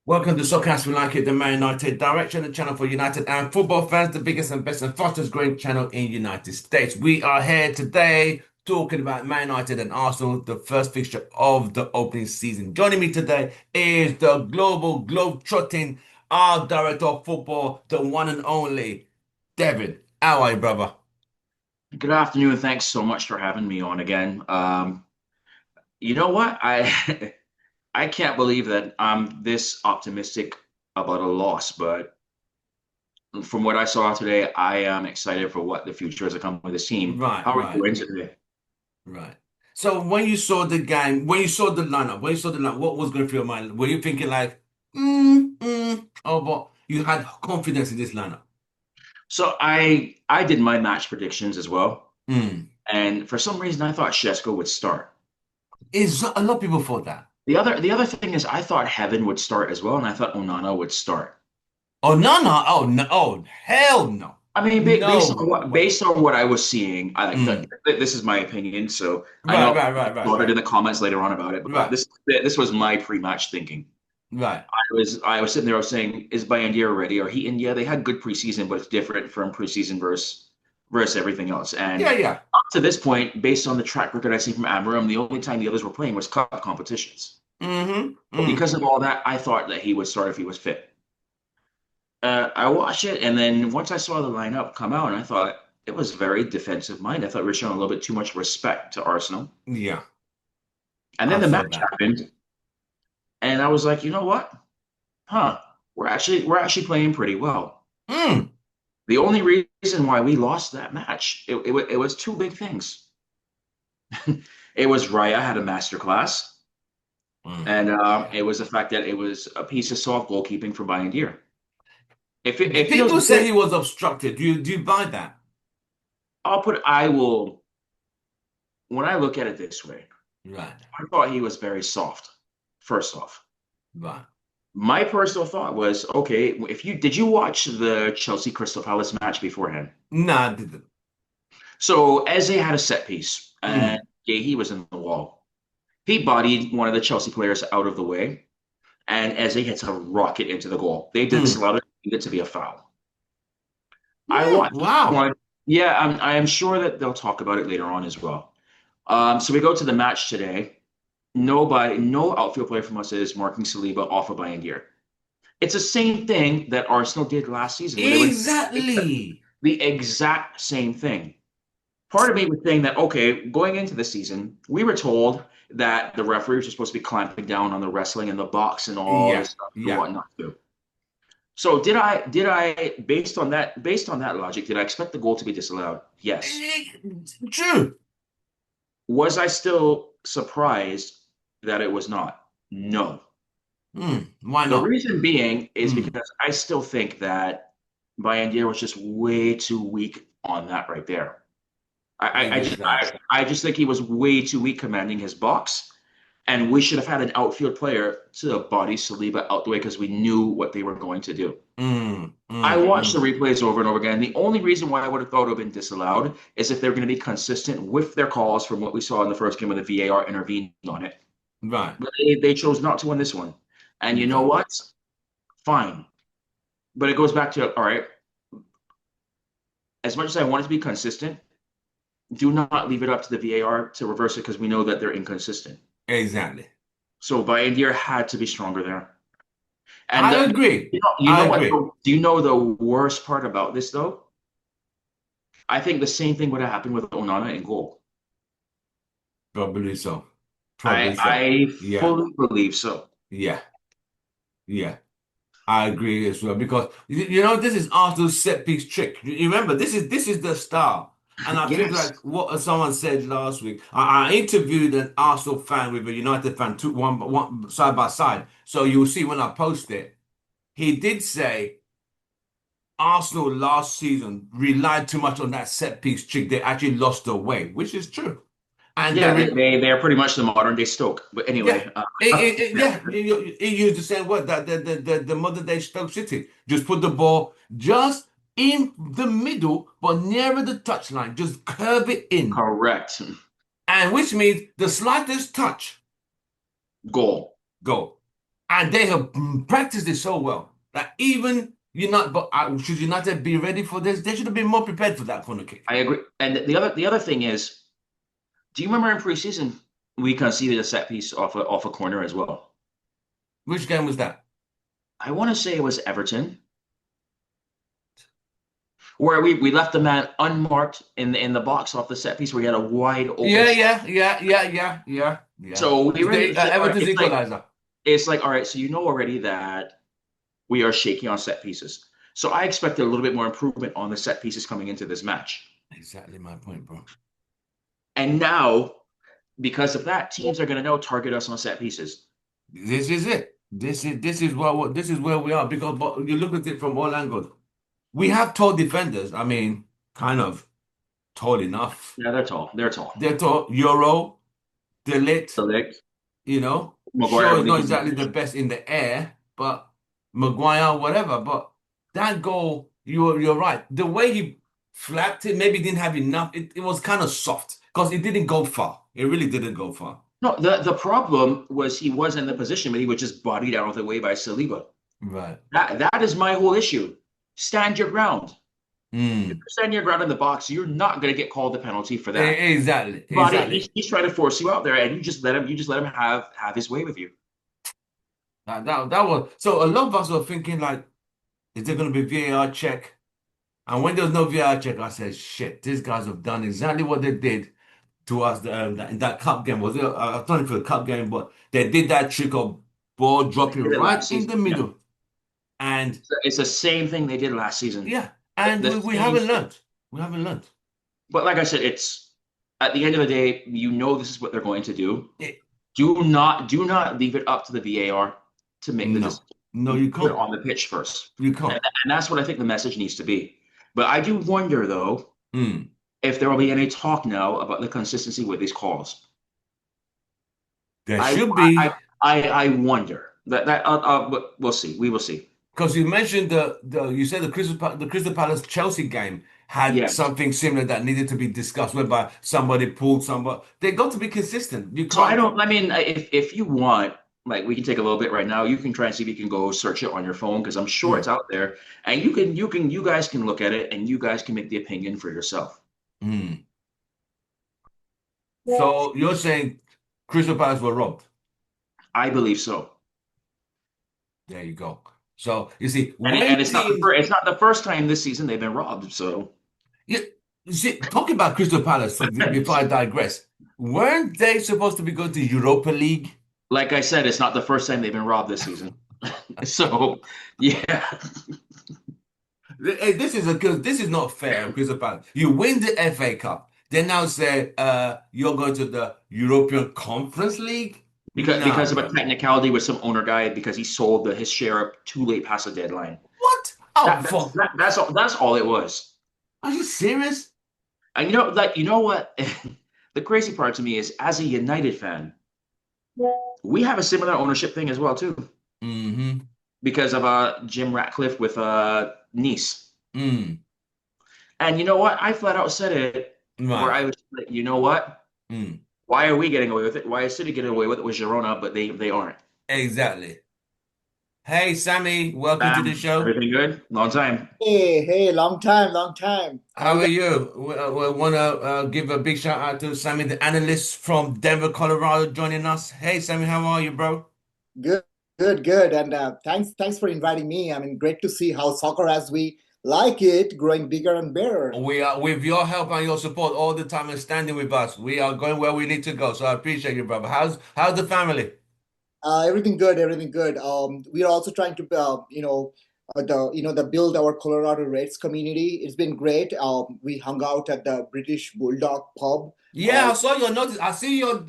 Welcome to Soccer We Like It, the Man United direction, the channel for United and football fans, the biggest and best and fastest growing channel in United States. We are here today talking about Man United and Arsenal, the first fixture of the opening season. Joining me today is the global globe-trotting our director of football, the one and only Devin. How are you, brother? Good afternoon. Thanks so much for having me on again. You know what? I can't believe that I'm this optimistic about a loss, but from what I saw today, I am excited for what the future has to come with this team. Right, How are you right, doing today? right. So when you saw the game, when you saw the lineup, what was going through your mind? Were you thinking like, oh, but you had confidence in this lineup? So I did my match predictions as well, Mm. and for some reason I thought Shesko would start. Is a lot of people thought that. The other thing is I thought Heaven would start as well, and I thought Onana would start. Oh no, no, oh no, oh hell no, I mean, no based on way. what I was seeing, I like that. Mm. This is my opinion, so I Right, know right, I'll right, right, talk about it right, in the comments later on about it. But right, this was my pre-match thinking. right. I was sitting there, I was saying, is Bayendier ready? Or he? And yeah, they had good preseason, but it's different from preseason versus everything else. Yeah, And yeah. up to this point, based on the track record I see from Amarim, the only time the others were playing was cup competitions. Mm-hmm. But Mm. because of all that, I thought that he would start if he was fit. I watched it, and then once I saw the lineup come out, and I thought it was very defensive minded. I thought we were showing a little bit too much respect to Arsenal. Yeah, And then I the saw match that. happened, and I was like, you know what? Huh? We're actually playing pretty well. Mm. The only reason why we lost that match, it was two big things. It was Raya had a master class, Mm. and it was the fact that it was a piece of soft goalkeeping for Bayern. It feels People say good. he was obstructed. Do you buy that? I will, when I look at it this way, Right, I thought he was very soft, first off. right. My personal thought was, okay, if you did you watch the Chelsea Crystal Palace match beforehand? Nah, I didn't. So Eze had a set piece, and Mm. yeah, he was in the wall. He bodied one of the Chelsea players out of the way, and Eze hits a rocket into the goal. They Mm. disallowed it to be a foul. I Mm. watched Wow. one. Yeah, I am sure that they'll talk about it later on as well. So we go to the match today. No outfield player from us is marking Saliba off of Bayern. It's the same thing that Arsenal did last season when they went Exactly. the exact same thing. Part of me was saying that, okay, going into the season, we were told that the referees were supposed to be clamping down on the wrestling in the box and all Yeah, this stuff and yeah. whatnot too. So did I based on that logic, did I expect the goal to be disallowed? Yes. Eh, True. Was I still surprised that it was not? No. Why The not? reason being is Mm. because I still think that Bayendier was just way too weak on that right there. I, He I, I was just that. I just think he was way too weak commanding his box, and we should have had an outfield player to body Saliba out the way because we knew what they were going to do. I watched the Mm. replays over and over again. The only reason why I would have thought it would have been disallowed is if they're going to be consistent with their calls from what we saw in the first game when the VAR intervened on it. Right. But they chose not to win this one. And you know Right. what? Fine. But it goes back to, all right, as much as I want it to be consistent, do not leave it up to the VAR to reverse it because we know that they're inconsistent. Exactly. So Bayindir had to be stronger there. And I agree. you know I what? agree. Do you know the worst part about this though? I think the same thing would have happened with Onana in goal. Probably so. I Probably so. I Yeah. fully believe so. Yeah. Yeah. I agree as well because this is Arsenal's set piece trick. You remember this is the star, and I think Yes. like what someone said last week. I interviewed an Arsenal fan with a United fan, two one side by side. So you'll see when I post it. He did say Arsenal last season relied too much on that set piece trick. They actually lost their way, which is true. And Yeah, they are pretty much the modern day Stoke. But yeah, anyway, yeah, he used the same word that the modern day Stoke City just put the ball just in the middle, but nearer the touchline, just curve it in, correct. and which means the slightest touch, Goal. goal. and they have practiced it so well that even United, but should United be ready for this? They should have been more prepared for that corner kick. I agree. And the other thing is, do you remember in preseason we conceded a set piece off a corner as well? Which game was that? I want to say it was Everton, where we left the man unmarked in the box off the set piece where he had a wide open Yeah, shot. yeah, yeah, yeah, yeah, yeah, yeah. So we It's really the it's like, all right, Everton's equalizer. it's like all right, so you know already that we are shaky on set pieces. So I expected a little bit more improvement on the set pieces coming into this match. Exactly my point, bro. And now, because of that, teams are going to know target us on set pieces. This is it. This is where we are because but you look at it from all angles. We have tall defenders. I mean, kind of tall enough. Yeah, they're tall. They're tall. They're tall. Euro, Delit, So they, Maguire, I sure, it's believe not he's in the exactly the position. best in the air, but Maguire, whatever. But that goal, you're right. The way he flapped it, maybe didn't have enough. It was kind of soft because it didn't go far. It really didn't go far. No, the problem was he was in the position, but he was just bodied out of the way by Saliba. Right. That is my whole issue. Stand your ground. If Mm. you stand your ground in the box, you're not going to get called a penalty for that. Exactly. But he's, Exactly. he's trying to force you out there, and you just let him have his way with you. That was so. A lot of us were thinking like, is there going to be VAR check? And when there was no VAR check, I said, shit, these guys have done exactly what they did to us in that cup game. Was it? I was trying for the cup game, but they did that trick of ball They dropping did it right last in season. the Yeah, middle. And it's the same thing they did last season. yeah, The, and the we same haven't thing. learned. We haven't learned. But like I said, it's at the end of the day, you know this is what they're going to do. It, Do not leave it up to the VAR to make the no, decision. no, You you do it can't. on the pitch first. You And, can't. and that's what I think the message needs to be. But I do wonder, though, Mm. if there will be any talk now about the consistency with these calls. There I should I be. I wonder but we'll see. We will see. Because you mentioned the you said the Crystal Palace Chelsea game had Yes. something similar that needed to be discussed, whereby somebody pulled somebody. They got to be consistent. You So I can't. don't. I mean, if you want, like, we can take a little bit right now. You can try and see if you can go search it on your phone because I'm sure Mm, it's out there, and you guys can look at it and you guys can make the opinion for yourself. mm. So you're saying Crystal Palace were robbed? I believe so, There you go. So you see, and when it's not the teams, first. It's not the first time this season they've been robbed. So, you see, talking about Crystal Palace before I digress, weren't they supposed to be going to Europa League? like I said, it's not the first time they've been robbed this season. So, yeah. This is because this is not fair, Crystal Palace. You win the FA Cup, they now say you're going to the European Conference League. Because No, of a no, no. technicality with some owner guy because he sold his share up too late past the deadline. What? Oh, That, that's fuck. that, that's all it was. Are you serious? And you know what? The crazy part to me is, as a United fan, we have a similar ownership thing as well too, Mm-hmm. because of Jim Ratcliffe with Nice. Mm. And you know what? I flat out said it where Right. I was like, you know what? Mm. Why are we getting away with it? Why is City getting away with it with Girona, but they aren't? Exactly. Hey, Sammy, welcome to the Bam. show. Everything good? Long time. Hey, hey, long time, long time. How How's are that? you? We want to give a big shout out to Sammy, the analyst from Denver, Colorado, joining us. Hey, Sammy, how are you, bro? Good, good, good. And thanks for inviting me. I mean, great to see how soccer as we like it growing bigger and better. We are with your help and your support all the time and standing with us. We are going where we need to go. So I appreciate you, brother. How's the family? Everything good, everything good. We are also trying to, the build our Colorado Reds community. It's been great. We hung out at the British Bulldog pub. Yeah, I saw your notice. I see you're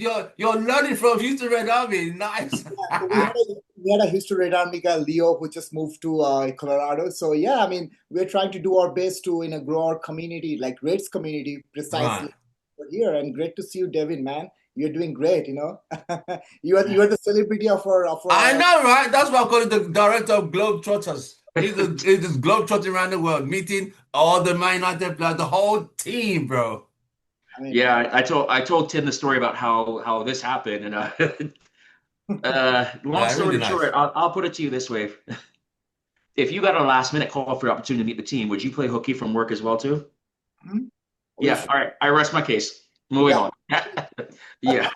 learning from Houston Red Army. Nice. So we had a history radar Miguel Leo who just moved to Colorado. So yeah, I mean, we're trying to do our best to grow our community, like Reds community, Right. precisely here. And great to see you, Devin, man. You're doing great. You are the celebrity of I our. know, right? That's why I call it the director of Globetrotters. He's just globetrotting around the world, meeting all the Man United players, the whole team, bro. I mean, Yeah, I told Tim the story about how this happened, and Long Really story nice. short, I'll put it to you this way. If you got a last minute call for the opportunity to meet the team, would you play hooky from work as well too? Mhm. We Yeah. should, All right. I rest my case. Moving yeah. on. Yeah.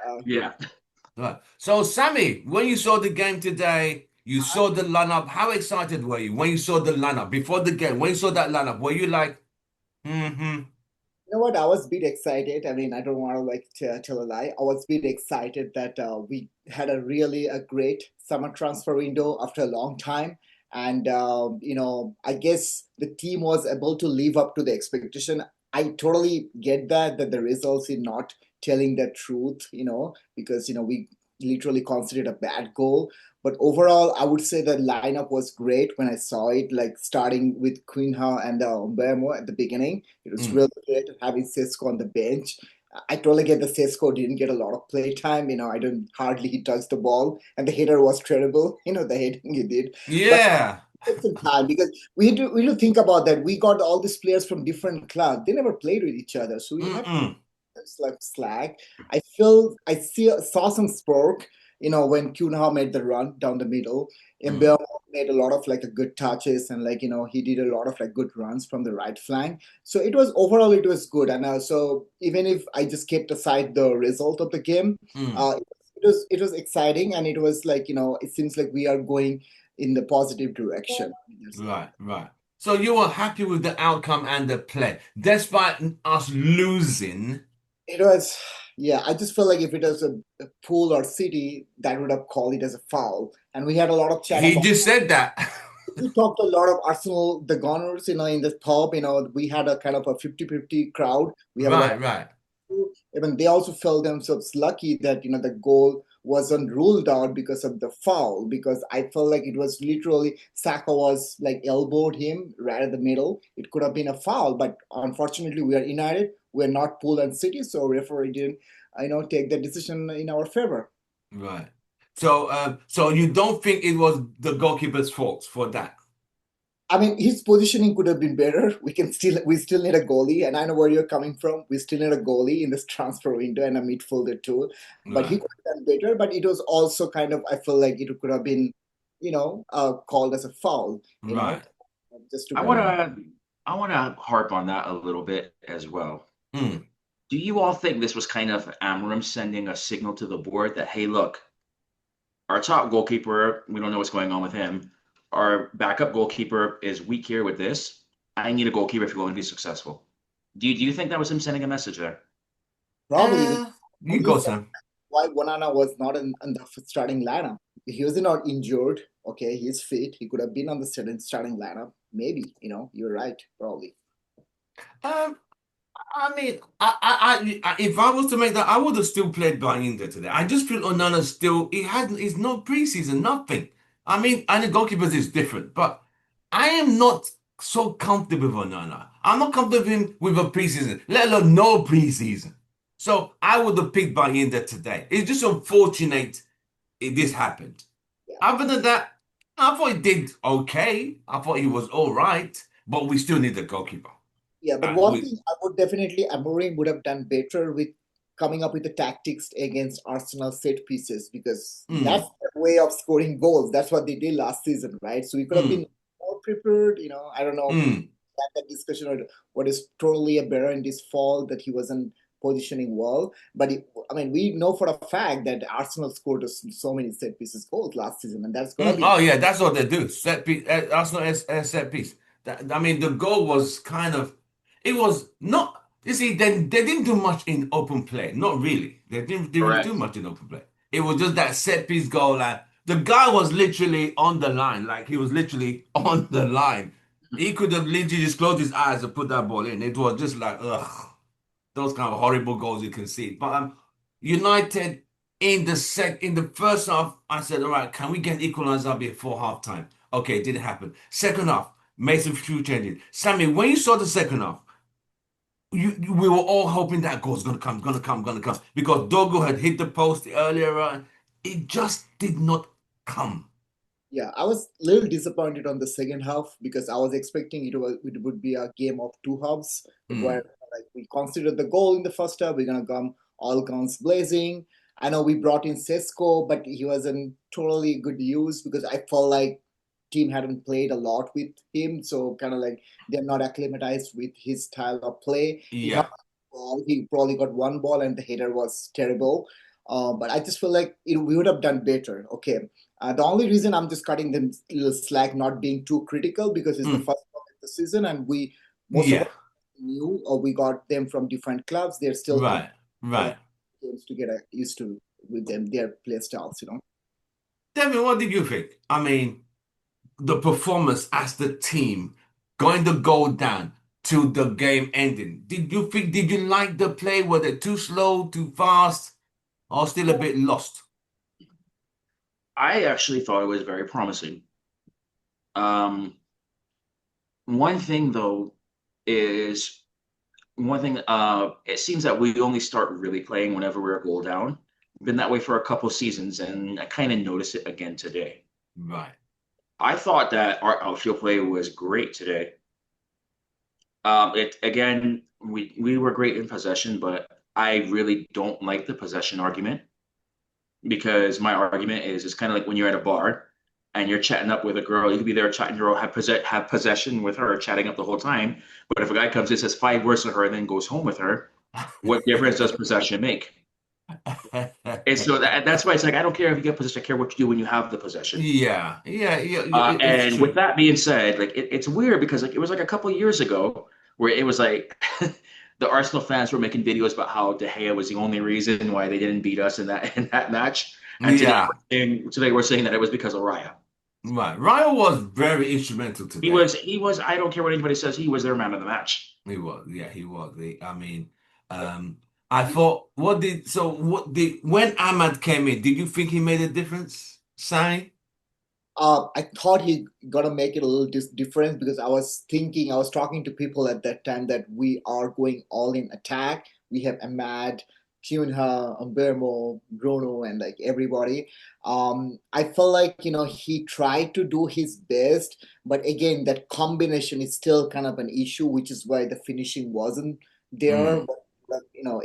Uh, Yeah. Right. So, Sammy, when you saw the game today, you saw the lineup. How excited were you when you saw the lineup before the game? When you saw that lineup, were you like, mm-hmm, You know what? I was a bit excited. I mean, I don't want to like tell a lie. I was a bit excited that we had a great summer transfer window after a long time, and I guess the team was able to live up to the expectation. I totally get that the results is not telling the truth, because we literally considered a bad goal. But overall, I would say the lineup was great when I saw it, like starting with Quinha and Mbeumo at the beginning. It was mm, really great having Sesko on the bench. I totally get the Sesko didn't get a lot of play time. I don't hardly he touched the ball, and the header was terrible. The heading he did, but yeah, it's some time because we do think about that. We got all these players from different clubs. They never played with each other, so we have mm-mm, it's like slack. I saw some spark, when Cunha made the run down the middle. mm, Mbeumo made a lot of like a good touches and like he did a lot of like good runs from the right flank. So it was good. And so even if I just kept aside the result of the game, mm. it was exciting and it was like it seems like we are going in the positive direction. Right, right. So you were happy with the outcome and the play, despite us losing. It was, yeah, I just felt like if it was a pool or city, that would have called it as a foul. And we had a lot of chat He about, just said that. we talked a lot of Arsenal, the Gunners, in the pub, we had a kind of a 50-50 crowd. We have a lot Right, right, of, even they also felt themselves lucky that, the goal wasn't ruled out because of the foul, because I felt like it was literally Saka was like elbowed him right at the middle. It could have been a foul, but unfortunately we are United. We're not Pool and City, so referee didn't, take the decision in our favor. right. So you don't think it was the goalkeeper's fault for that? I mean, his positioning could have been better. We still need a goalie, and I know where you're coming from. We still need a goalie in this transfer window and a midfielder too. But he Right, could have done better. But it was also kind of, I feel like it could have been, called as a foul. right. Just to I kind of, Mm, wanna I wanna harp on that a little bit as well. mm. Do you all think this was kind of Amram sending a signal to the board that, hey, look, our top goalkeeper, we don't know what's going on with him. Our backup goalkeeper is weak here with this. I need a goalkeeper if you're going to be successful. Do you think that was him sending a message there? probably the You only go, thing Sam. why Wanana was not in the starting lineup. He was not injured. Okay, he's fit. He could have been on the starting lineup. Maybe, you're right. Probably. Um, I mean, if I was to make that, I would have still played Bayinda today. I just feel Onana still, he's not preseason, nothing. I mean, and the goalkeepers is different, but I am not so comfortable with Onana. I'm not comfortable with him with a preseason, let alone no preseason. So I would have picked Bayinda today. It's just unfortunate this happened. Yeah. Other than that, I thought he did okay. I thought he was all right, but we still need a goalkeeper. Yeah, but one We, thing I would definitely, Amorim would have done better with coming up with the tactics against Arsenal set pieces because that's mm, their way of scoring goals. That's what they did last season, right? So we could have mm, been more prepared. I don't know, mm. that discussion or what is totally a Berendis fault that he wasn't positioning well. But I mean, we know for a fact that Arsenal scored so many set pieces goals last season, and that's gonna Mm, be oh yeah, that's what they do. Set piece. Arsenal set piece. I mean, the goal was kind of. It was not. You see, they didn't do much in open play. Not really. They didn't do Correct. much in open play. It was just that set piece goal. Like the guy was literally on the line. Like he was literally on the line. He could have literally just closed his eyes and put that ball in. It was just like ugh, those kind of horrible goals you can see. But United in the first half, I said, all right, can we get equalizer before halftime? Okay, it didn't happen. Second half, made some few changes. Sammy, when you saw the second half, we were all hoping that goal's gonna come because Dogo had hit the post earlier on. It just did not come. Yeah, I was a little disappointed on the second half because I was expecting it would be a game of two halves where Mm, like we considered the goal in the first half, we're gonna come all guns blazing, I know we brought in Sesko, but he wasn't totally good use because I felt like team hadn't played a lot with him, so kind of like they're not acclimatized with his style of play. He got Yeah. ball, he probably got one ball, and the header was terrible. But I just feel like we would have done better. Okay, the only reason I'm just cutting them little slack, not being too critical, because it's the Mm. first one of the season, and most of us Yeah. knew or we got them from different clubs. They're still coming Right. Right. games to get used to with them their play styles. Devin, what did you think? I mean, the performance as the team going to go down to the game ending. Did you like the play? Was it too slow, too fast, or still a bit lost? I actually thought it was very promising. Um, one thing though is one thing. It seems that we only start really playing whenever we're a goal down. Been that way for a couple seasons, and I kind of noticed it again today. Right. I thought that our outfield play was great today. It again, we were great in possession, but I really don't like the possession argument because my argument is it's kind of like when you're at a bar and you're chatting up with a girl. You could be there chatting girl, have possession with her, chatting up the whole time. But if a guy comes in, says 5 words to her, and then goes home with her, what difference does possession make? And so that's why it's like I don't care if you get possession. I care what you do when you have the possession. Yeah, yeah, yeah. It's And with true. that being said, like it's weird because like it was like a couple years ago where it was like the Arsenal fans were making videos about how De Gea was the only reason why they didn't beat us in that match, and Yeah, today we're saying that it was because of Raya. right. Ryan was very instrumental He today. was he was I don't care what anybody says, he was their man of the match. He was. Yeah, he was. I mean, um, I thought, when Ahmad came in, did you think he made a difference, Sai? I thought he gonna make it a little different because I was talking to people at that time that we are going all in attack. We have Ahmad, Cunha, Umbermo, Bruno, and like everybody. I felt like he tried to do his best, but again, that combination is still kind of an issue, which is why the finishing wasn't there, Mm,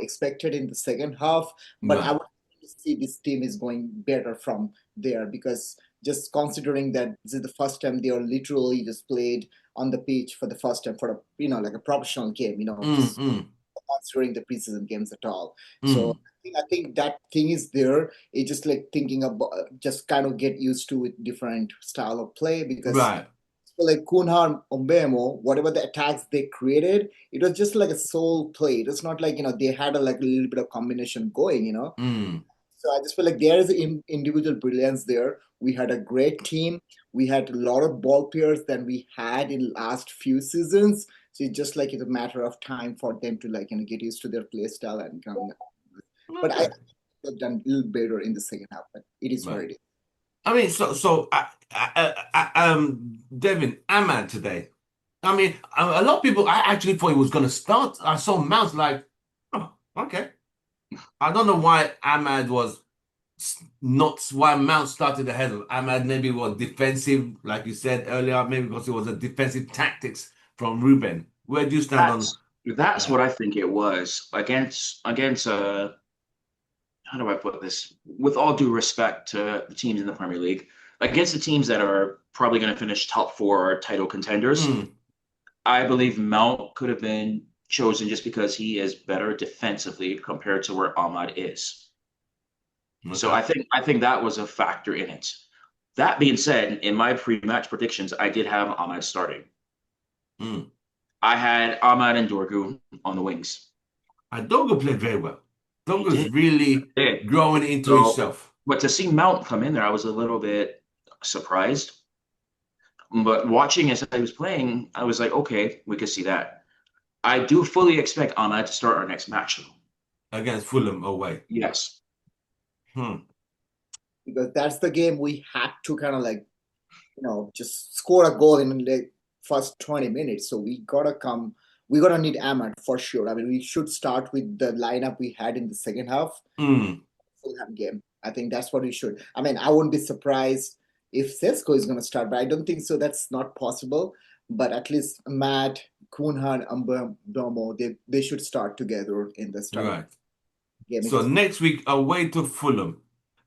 expected in the second half. But I right. would see this team is going better from there because just considering that this is the first time they are literally just played on the pitch for the first time for a like a professional game, Mm, just mm, considering the preseason games at all. So mm. I think that thing is there. It's just like thinking about just kind of get used to with different style of play because Right. like Kunha and Ombemo, whatever the attacks they created, it was just like a soul play. It's not like they had like a little bit of combination going. Mm, So I just feel like there is individual brilliance there. We had a great team. We had a lot of ball players than we had in last few seasons. So it's just like it's a matter of time for them to like get used to their play style and come. But I okay. have done a little better in the second half. But it is what Right. it is. I mean, Devin, Ahmad today. I mean, a lot of people, I actually thought he was going to start. I saw Mount like, oh, okay. I don't know why Ahmad was not why Mount started ahead of Ahmad. Maybe it was defensive, like you said earlier. Maybe because it was a defensive tactics from Ruben. Where do you stand on That's that? what I think it was against how do I put this? With all due respect to the teams in the Premier League, against the teams that are probably going to finish top four or title contenders, Mm, I believe Mount could have been chosen just because he is better defensively compared to where Ahmad is. So okay. I think that was a factor in it. That being said, in my pre-match predictions, I did have Ahmad starting. Mm. I had Ahmad and Dorgu on the wings. And Dogo played very well. He Dogo's did. really He did. growing into So, himself. but to see Mount come in there, I was a little bit surprised. But watching as I was playing, I was like, okay, we could see that. I do fully expect Ahmad to start our next match, though. Against Fulham away. Yes. Hmm. Because that's the game we had to kind of like just score a goal in the first 20 minutes. So we gotta need Ahmad for sure. I mean, we should start with the lineup we had in the second half, Mm. Fulham game. I think that's what we should. I mean, I wouldn't be surprised if Sesko is gonna start, but I don't think so. That's not possible. But at least Matt, Kunhan, Umber, Domo, they should start together in the starting. Right. game So against. next week, away to Fulham.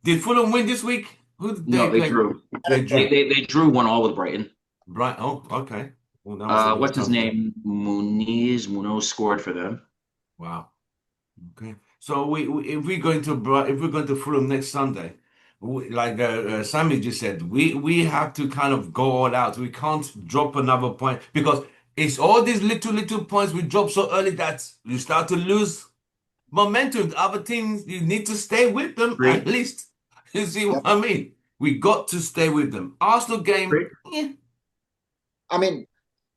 Did Fulham win this week? Who did they No, they play? drew. They They, drew. they they drew 1-1 with Brighton. Right. Oh, okay. Well, that was a little What's his tough game. name? Munoz scored for them. Wow. Okay. So if we're going to if we're going to Fulham next Sunday, like Sammy just said, we have to kind of go all out. We can't drop another point because it's all these little points we drop so early that you start to lose momentum. The other teams, you need to stay with them at Great. least. You see what Yep. I mean? We got to stay with them. Arsenal game, Great. yeah. I mean,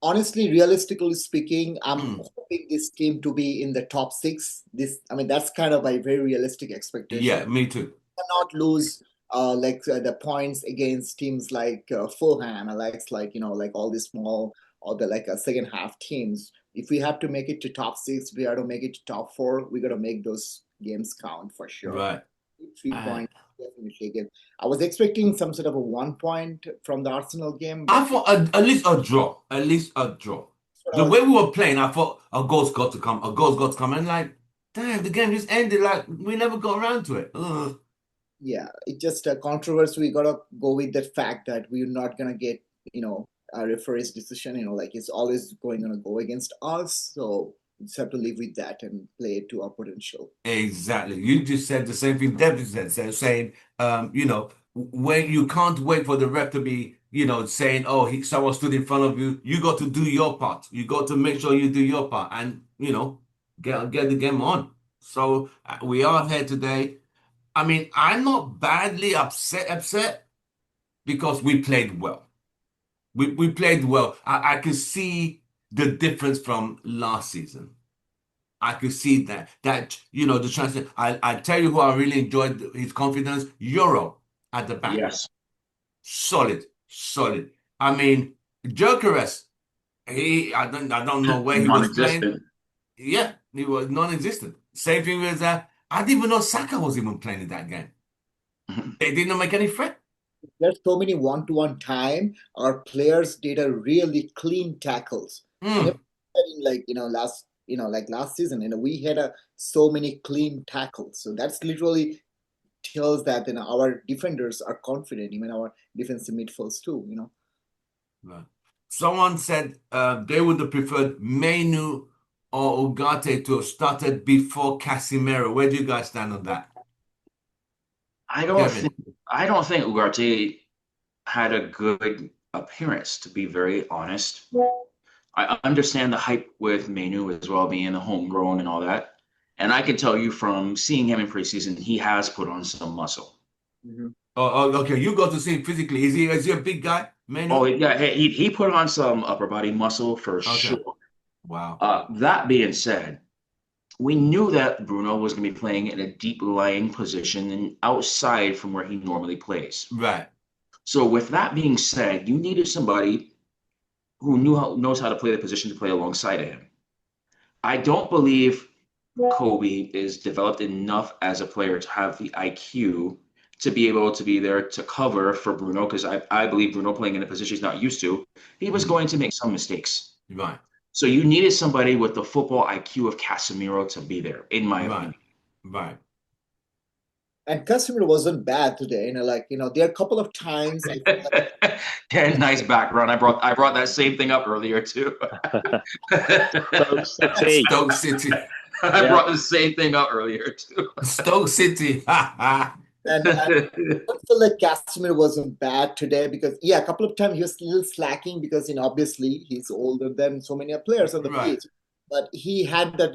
honestly, realistically speaking, I'm Mm, hoping this team to be in the top six. I mean, that's kind of my very realistic expectation. yeah, me too. Cannot lose the points against teams like Fulham and like like all these small or the like second half teams. If we have to make it to top six, we have to make it to top four. We got to make those games count for sure. Right. 3 points definitely give. I was expecting some sort of a 1 point from the Arsenal game, I but thought at least a draw. At least a draw. that's what I The was. way we were playing, I thought a goal's got to come. A goal's got to come. And like, damn, the game just ended. Like we never got around to it. Ugh. Yeah, it's just a controversy. We gotta go with the fact that we're not gonna get, a referee's decision. Like it's always gonna go against us. So we just have to live with that and play it to our potential. Exactly. You just said the same thing Devin said, saying, when you can't wait for the ref to be, saying, oh, someone stood in front of you, you got to do your part. You got to make sure you do your part and, get the game on. So we are here today. I mean, I'm not badly upset because we played well. We played well. I could see the difference from last season. I could see that the chance. I tell you who I really enjoyed his confidence. Euro at the back, Yes. solid. I mean, Gyökeres, I don't know where he was playing. Non-existent. Yeah, he was non-existent. Same thing with I didn't even know Saka was even playing in that game. They didn't make any threat. There's so many one-to-one time. Our players did a really clean tackles. I never Mm, in last season. We had so many clean tackles. So that's literally tells that our defenders are confident, even our defensive midfields too. right. Someone said they would have preferred Mainu or Ugarte to have started before Casemiro. Where do you guys stand on that, I don't think Kevin? I don't think Ugarte had a good appearance, to be very honest. I understand the hype with Manu as well, being a homegrown and all that. And I can tell you from seeing him in preseason, he has put on some muscle. Mhm. Okay. You got to see him physically. Is he a big guy, Oh Mainu? yeah, he put on some upper body muscle for Okay. sure. Wow. That being said, we knew that Bruno was going to be playing in a deep lying position and outside from where he normally plays. Right. So with that being said, you needed somebody who knows how to play the position to play alongside of him. I don't believe Kobe is developed enough as a player to have the IQ to be able to be there to cover for Bruno because I believe Bruno playing in a position he's not used to, he was Mm, going to make some mistakes. right. So you needed somebody with the football IQ of Casemiro to be there, in my Right. opinion. Right. And Casemiro wasn't bad today. There are a couple of times I feel like Yeah, nice background. I brought that same thing up earlier too. Stoke City. Stoke City. I Yeah. brought the same thing up earlier too. Stoke City. and don't feel like Casemiro wasn't bad today because yeah, a couple of times he was a little slacking because obviously he's older than so many players on the Right. pitch. But he had that,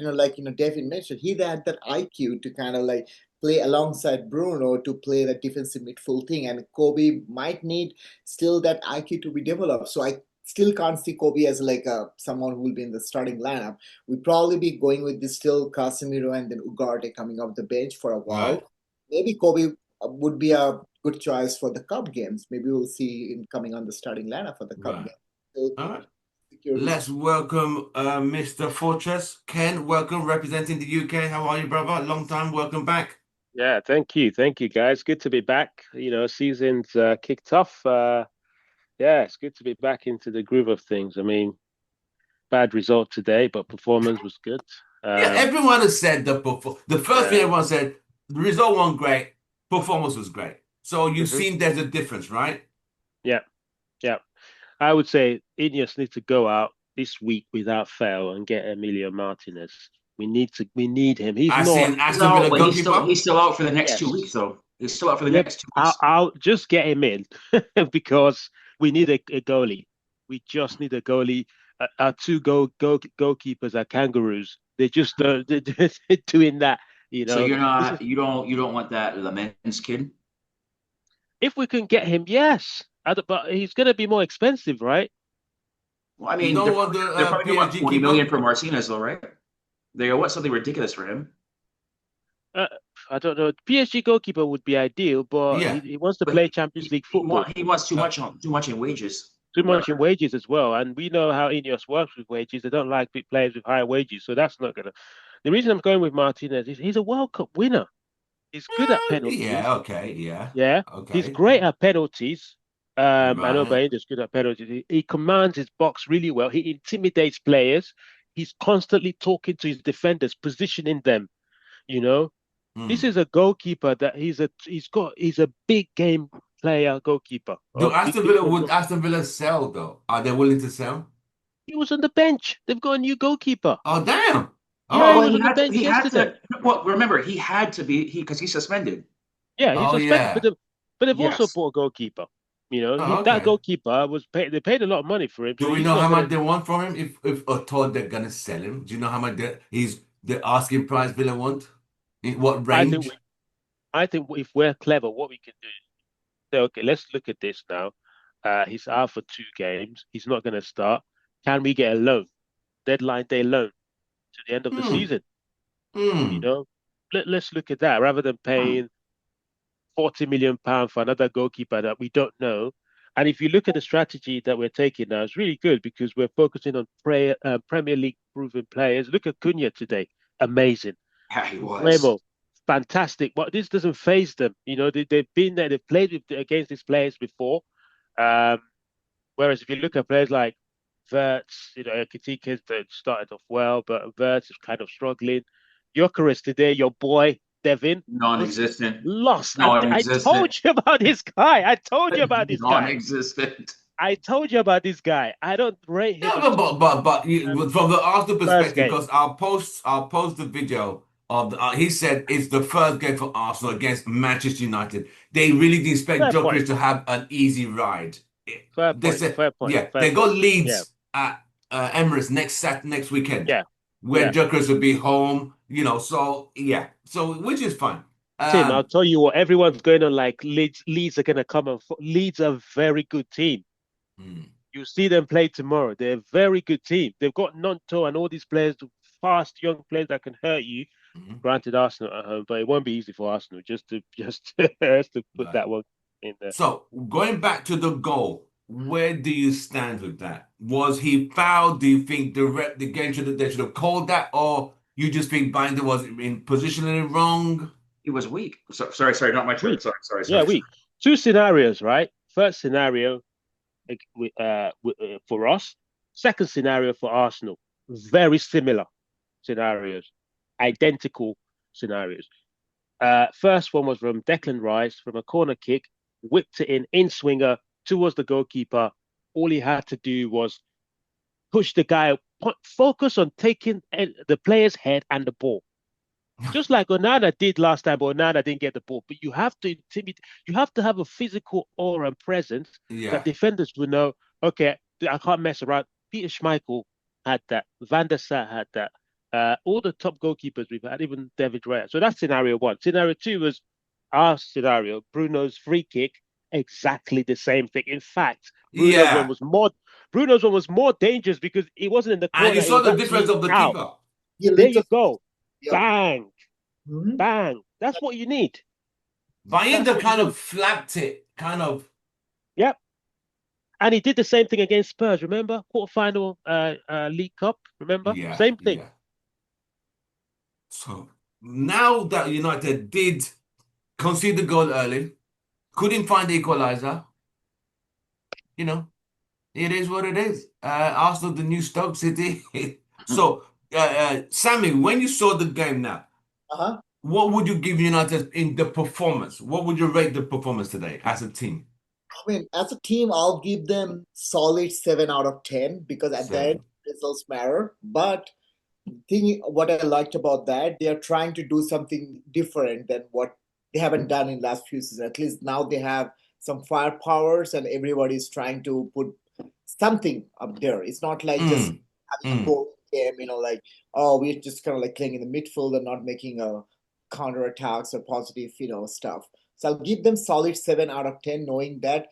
David mentioned, he had that IQ to kind of like play alongside Bruno to play that defensive midfield thing. And Kobe might need still that IQ to be developed. So I still can't see Kobe as like someone who will be in the starting lineup. We'd probably be going with this still Casemiro and then Ugarte coming off the bench for a Right. while. Maybe Kobe would be a good choice for the Cup games. Maybe we'll see him coming on the starting lineup for the Cup Right. game. So All right. secure his. Let's welcome Mr. Fortress. Ken, welcome, representing the UK. How are you, brother? Long time. Welcome back. Yeah, thank you. Thank you, guys. Good to be back. Season's kicked off. Yeah, it's good to be back into the groove of things. I mean, bad result today, but performance was good. Yeah, Um, everyone has said the first thing yeah. everyone said, the result wasn't great, performance was great. So you've Mhm. seen there's a difference, right? Yeah. Yeah. I would say Ineos needs to go out this week without fail and get Emilio Martinez. We need him. He's I not. seen Aston No, Villa but goalkeeper. he's still out for the next 2 weeks, Yes. though. He's still out for the Yep. next 2 weeks. I'll just get him in because we need a goalie. We just need a goalie. Our two goalkeepers are kangaroos. They just they're doing that. You So know, you're this is not you don't want that Lamens kid? if we can get him, yes. But he's going to be more expensive, right? Well, I You mean, don't want the they're probably going to want PSG 20 keeper? million for Martinez, though, right? They want something ridiculous for him. Uh, I don't know. PSG goalkeeper would be ideal, but Yeah. he wants to But play Champions League football. he wants Uh, too much in wages. Too much in wages as well. And we know how Ineos works with wages. They don't like big players with high wages. So that's not gonna. The reason I'm going with Martinez is he's a World Cup winner. He's good at yeah, penalties. okay, yeah. Yeah. He's Okay. great at penalties. I know Right. Bainder's good at penalties. He commands his box really well. He intimidates players. He's constantly talking to his defenders, positioning them, you know. This Hmm. is a goalkeeper that he's a big game player goalkeeper. Do Oh, Aston Villa would Aston Villa sell though? Are they willing to sell? he was on the bench. They've got a new goalkeeper. Oh damn. Yeah, he Oh, Well, was on the bench he had yesterday. to. Well, remember, he had to be because he's suspended. Yeah, he's oh suspended, yeah. but they've also Yes. bought a goalkeeper. You know, Oh, that okay. goalkeeper was paid. They paid a lot of money for him, Do so we he's know not how gonna. much they want for him? If or told they're gonna sell him? Do you know how much he's the asking price Villa want? In what I think range? we, I think if we're clever, what we can do is say, okay, let's look at this now. He's out for 2 games. He's not gonna start. Can we get a loan? Deadline day loan to the end of the Hmm. season? You Hmm. know, let's look at that rather than Hmm. paying £40 million for another goalkeeper that we don't know. And if you look at the strategy that we're taking now, it's really good because we're focusing on Premier League proven players. Look at Cunha today, amazing. Yeah, he was. Bremo, fantastic. But this doesn't phase them. You know, they've been there, they've played against these players before. Um, Whereas if you look at players like Verts, you know, Kitika's that started off well, but Verts is kind of struggling. Gyökeres today, your boy Devin, was Non-existent. lost. I Non-existent. told you about this guy. I told you about this guy. Non-existent. I told you about this guy. I don't rate him Yeah, at all. from the Arsenal First perspective, game, because I'll post the video of he said it's the first game for Arsenal against Manchester United. They really didn't expect fair point. Jokeris to have an easy ride. Fair They point. said, Fair point. yeah, Fair they got point. Yeah, Leeds at Emirates next weekend, yeah, where yeah. Jokeris will be home. So yeah, so which is fine. Tim, I'll Um, tell you what. Everyone's going on like Leeds are gonna come and Leeds are a very good team. hmm, You see them play tomorrow. They're a very good team. They've got Nonto and all these players, fast young players that can hurt you. hmm, Granted, Arsenal at home, but it won't be easy for Arsenal. Just to put right. that one in there. So going back to the goal, where do you stand with that? Was he fouled? Do you think the game they should have called that, or you just think Binder was in positionally wrong? He was weak. Sorry, not my turn. Weak, Sorry. yeah, weak. Two scenarios, right? First scenario for us. Second scenario for Arsenal. Very similar scenarios, identical scenarios. First one was from Declan Rice from a corner kick, whipped it in swinger towards the goalkeeper. All he had to do was push the guy, focus on taking the player's head and the ball. Just like Onana did last time, but Onana didn't get the ball. But you have to intimidate, you have to have a physical aura and presence that Yeah, defenders will know, okay, I can't mess around. Peter Schmeichel had that. Van der Sar had that. All the top goalkeepers we've had, even David Raya. So that's scenario one. Scenario two was our scenario, Bruno's free kick, exactly the same thing. In fact, yeah. Bruno's one was more dangerous because it wasn't in the And you corner, it saw was the difference actually of the out. keeper. He There lit you us. go. Yeah. Bang. Mhm. Bang. That's what you need. That's Binder what you kind need. of flapped it, kind of. Yep. And he did the same thing against Spurs. Remember? Quarterfinal League Cup. Remember? Yeah, Same thing. yeah. So now that United did concede the goal early, couldn't find the equalizer, you know, it is what it is. Arsenal, the new Stoke City. So Sammy, when you saw the game now, Uh-huh. what would you give United in the performance? What would you rate the performance today as a team? I mean, as a team, I'll give them solid 7 out of 10 because at the end, Seven. results matter. But thing what I liked about that, they are trying to do something different than what they haven't done in last few seasons. At least now they have some firepowers and everybody's trying to put something up there. It's not like just Mm, having a mm. boring game, like, oh, we're just kind of like playing in the midfield and not making a counter attacks or positive, stuff. So I'll give them solid 7 out of 10, knowing that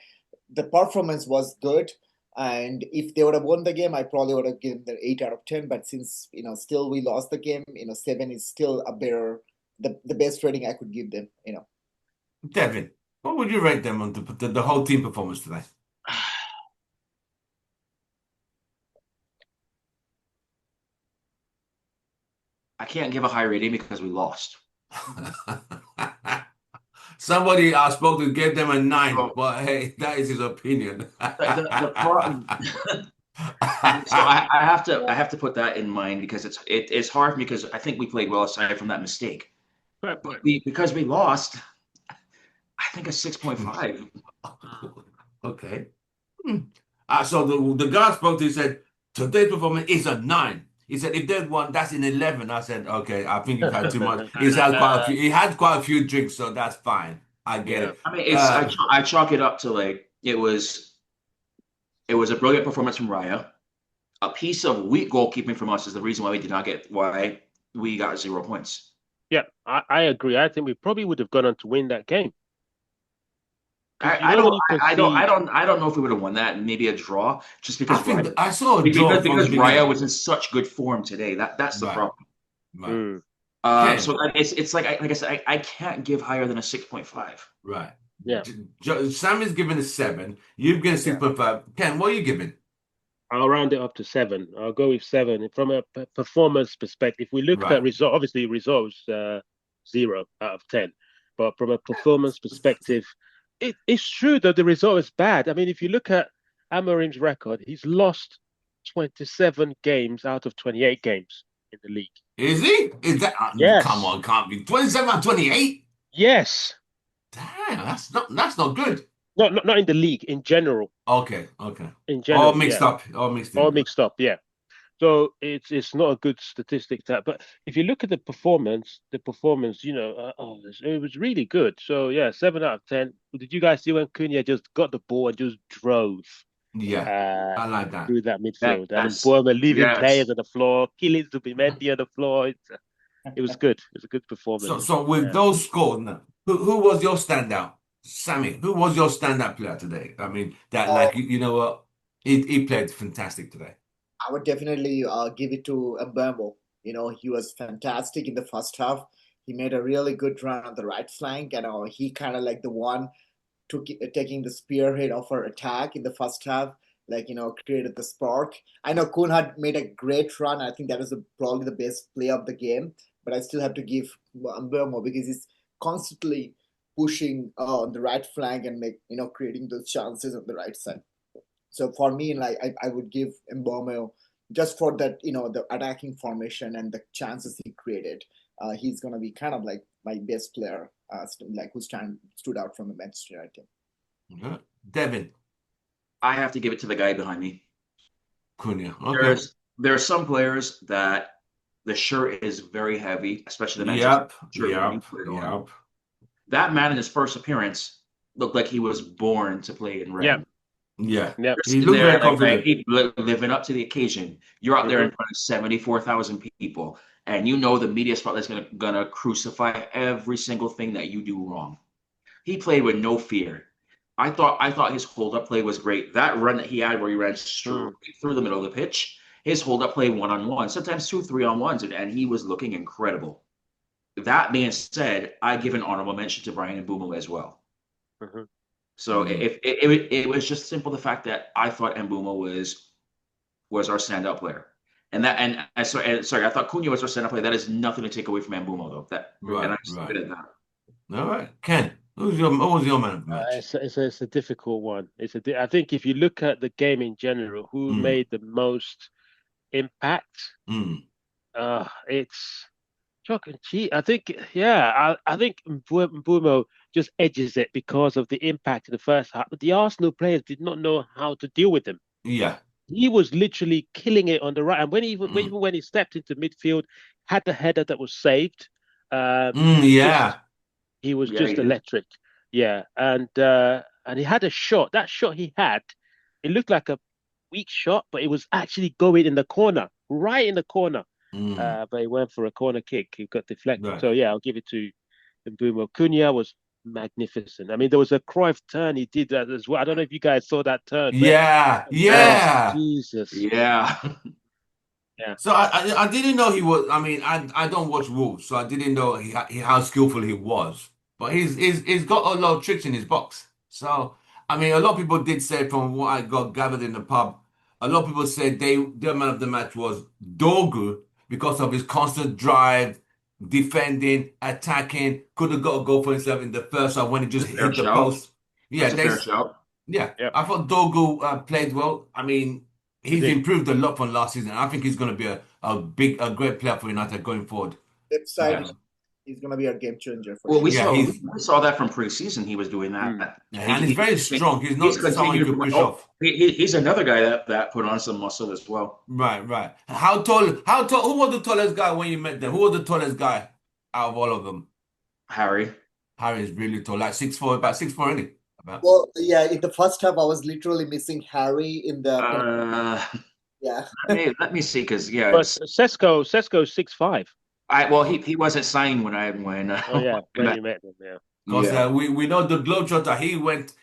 the performance was good. And if they would have won the game, I probably would have given them 8 out of 10. But since still we lost the game, 7 is still a better, the best rating I could give them. Devin, what would you rate them on the whole team performance today? I can't give a high rating because we lost. Somebody I spoke to gave them a 9, So but hey, that is his opinion. the problem. So I have to put that in mind because it's hard because I think we played well aside from that mistake. But because we lost, I think a 6.5. Okay. Hmm. So the guy I spoke to he said today's performance is a 9. He said if there's one, that's an 11. I said, okay, I think you've had too much. He's had quite a few. He had quite a few drinks, so that's fine. I get Yeah. it. I mean, I chalk it up to like it was a brilliant performance from Raya. A piece of weak goalkeeping from us is the reason why we got 0 points. Yeah, I agree. I think we probably would have gone on to win that game because I, I don't when you I don't I concede, don't I don't know if we would have won that. Maybe a draw, just I because think Raya I saw a draw from the because Raya beginning. was in such good form today. That's the Right, problem. right. mm, Ken, So it's like I said, I can't give higher than a 6.5. right. yeah, Sam is giving a 7. You've given Yeah. 6.5. Ken, what are you giving? I'll round it up to 7. I'll go with 7 from a performance perspective. If we looked Right. at result, obviously results 0 out of 10, but from a performance perspective, it's true that the result is bad. I mean, if you look at Amorim's record, he's lost 27 games out of 28 games in the league. Is he? Is that come Yes, on, can't be 27 out of 28? yes. Damn, that's not good. Not in the league, in general. Okay, okay. In All general, mixed yeah. up. All mixed All in. mixed up, yeah. So it's not a good statistic that, but if you look at the performance, it was really good. So yeah, 7 out of 10. Did you guys see when Cunha just got the ball and just drove Yeah, uh I like that. through that midfield, and then Yes, Bournemouth leaving players yes. on the floor, killing Zubimendi on the floor. It was good. It was a good So, performance. so with Yeah. those scores now, who was your standout? Sammy, who was your standout player today? I mean, that Uh, like you know what? He played fantastic today. I would definitely give it to Mbembo. He was fantastic in the first half. He made a really good run on the right flank, and he kind of like the one taking the spearhead of our attack in the first half, like created the spark. I know Kun had made a great run. I think that was probably the best play of the game, but I still have to give Mbeumo because he's constantly pushing on the right flank and creating those chances on the right side. So for me, like I would give Mbeumo just for that, the attacking formation and the chances he created. He's gonna be kind of like my best player, like who stood out from the Manchester United. Yeah. Devin I have to give it to the guy behind me. Cunha. Okay. There are some players that the shirt is very heavy, especially the Manchester Yep. shirt when you Yep. put it on. Yep. That man in his first appearance looked like he was born to play in Yep. red. Yeah. Yep. You're He sitting looked there very like confident. he living up to the occasion. You're out there in Hmm. front of 74,000 people, and you know the media spotlight is gonna crucify every single thing that you do wrong. He played with no fear. I thought his hold up play was great. That run that he had where he ran straight Mm. through the middle of the pitch, his hold up play 1-on-1, sometimes 2, 3-on-ones, and he was looking incredible. That being said, I give an honorable mention to Brian Mbumo as well. Hmm. So Mm. if it was just simple the fact that I thought Mbumo was our standout player. Sorry, I thought Cunha was our standout player. That is nothing to take away from Mbumo though. And Right. I just leave Right. it at that. All right. Ken, who was your man of the match? It's a difficult one. I think if you look at the game in general, who Mm. made the most impact? Mm. It's chalk and cheese. I think, yeah, I think Mbumo just edges it because of the impact in the first half. But the Arsenal players did not know how to deal with him. Yeah. He was literally killing it on the right. And Mm. even when he stepped into midfield, had the header that was saved. Mm, He was just yeah. he was Yeah, he just did. electric. Yeah, and he had a shot. That shot he had, it looked like a weak shot, but it was actually going in the corner, right in the corner. Mm. But he went for a corner kick. He got deflected. Right. So yeah, I'll give it to Mbumo. Cunha was magnificent. I mean, there was a Cruyff turn he did that as well. I don't know if you guys saw that turn where, Yeah. oh Yeah. Jesus, Yeah. yeah, So I didn't know he was. I mean, I don't watch Wolves, so I didn't know how skillful he was. But he's got a lot of tricks in his box. So I mean, a lot of people did say from what I got gathered in the pub, a lot of people said their man of the match was Dorgu because of his constant drive, defending, attacking. Could have got a goal for himself in the first half when he just That's a fair hit the shout. post. Yeah, That's a fair shout. yeah, yeah, I thought Dogu played well. I mean, he he's did. improved a lot from last season. I think he's going to be a great player for United going forward. Left side, Um, he's gonna be a game changer for Well, sure. yeah, he's we saw that from preseason. He was doing Mm. that. yeah, and he's very strong. He's He's not someone you continued. could push Oh, off. he's another guy that put on some muscle as well. Right, right. How tall? How tall? Who was the tallest guy when you met them? Who was the tallest guy out of all of them? Harry. Harry is really tall, like 6'4", about 6'4", isn't he? About. Well, yeah, in the first half, I was literally missing Harry in the Uh, yeah. let me see, because yeah, But Sesko 6'5". he wasn't signed Oh yeah, when when I you met them, yeah. Because yeah. we know the Globetrotter,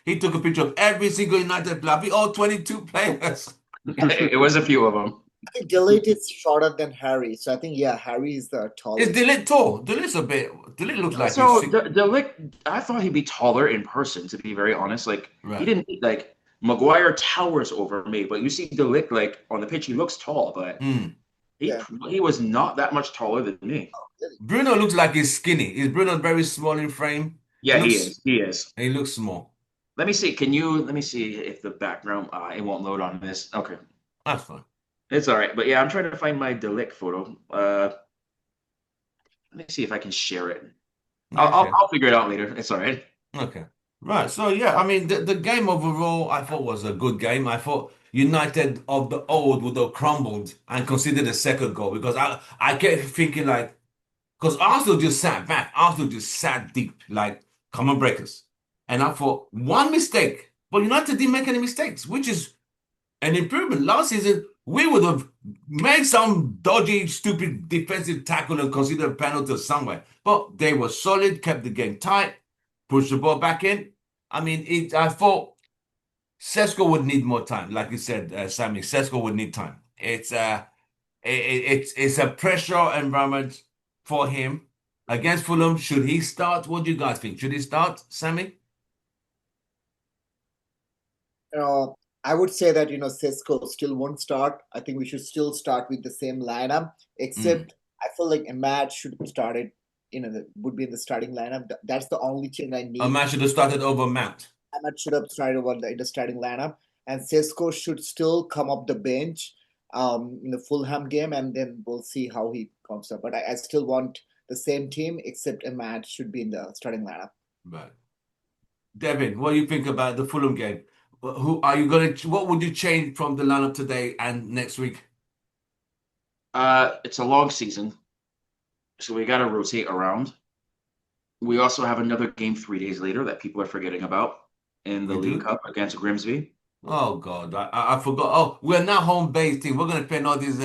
he took a picture of every single United player, all 22 players. It was a few of them. I think Delete is shorter than Harry, so I think yeah, Harry is the Is tallest. Delete tall? Delete looks like he's So sick. the Lick, I thought he'd be taller in person, to be very honest. Like he Right. didn't like Maguire towers over me, but you see Delic like on the pitch, he looks tall, but Mm. he Yeah, he was not that much taller than me. really. Bruno looks like he's skinny. Is Bruno very small in frame? Yeah, he is. He is. He looks small. Let me see. Let me see if the background it won't load on this. Okay. That's fine. It's all right. But yeah, I'm trying to find my Delic photo. Let me see if I can share it. Yeah, okay. I'll figure it out later. It's all right. Okay. Right. So yeah, I mean the game overall I thought was a good game. I thought United of the old would have crumbled and conceded a second goal because I kept thinking like because Arsenal just sat back. Arsenal just sat deep, like common breakers. And I thought one mistake, but United didn't make any mistakes, which is an improvement. Last season, we would have made some dodgy, stupid defensive tackle and considered a penalty somewhere. But they were solid, kept the game tight, pushed the ball back in. I mean, I thought Sesko would need more time. Like you said, Sammy, Sesko would need time. It's a pressure environment for him against Fulham. Should he start? What do you guys think? Should he start, Sammy? Uh, I would say that Cisco still won't start. I think we should still start with the same lineup, Mm. except I feel like a match should have started. Would be in the starting lineup. That's the only thing I A need. man should have started over Mount. Ahmad should have started over in the starting lineup, and Sesko should still come up the bench in the Fulham game, and then we'll see how he comes up. But I still want the same team, except Ahmad should be in the starting lineup. Right. Devin, what do you think about the Fulham game? Who are you going to? What would you change from the lineup today and next week? It's a long season, so we got to rotate around. We also have another game 3 days later that people are forgetting about in the We League do? Cup against Grimsby. Oh God, I forgot. Oh, we're now home based team. We're going to spend all these.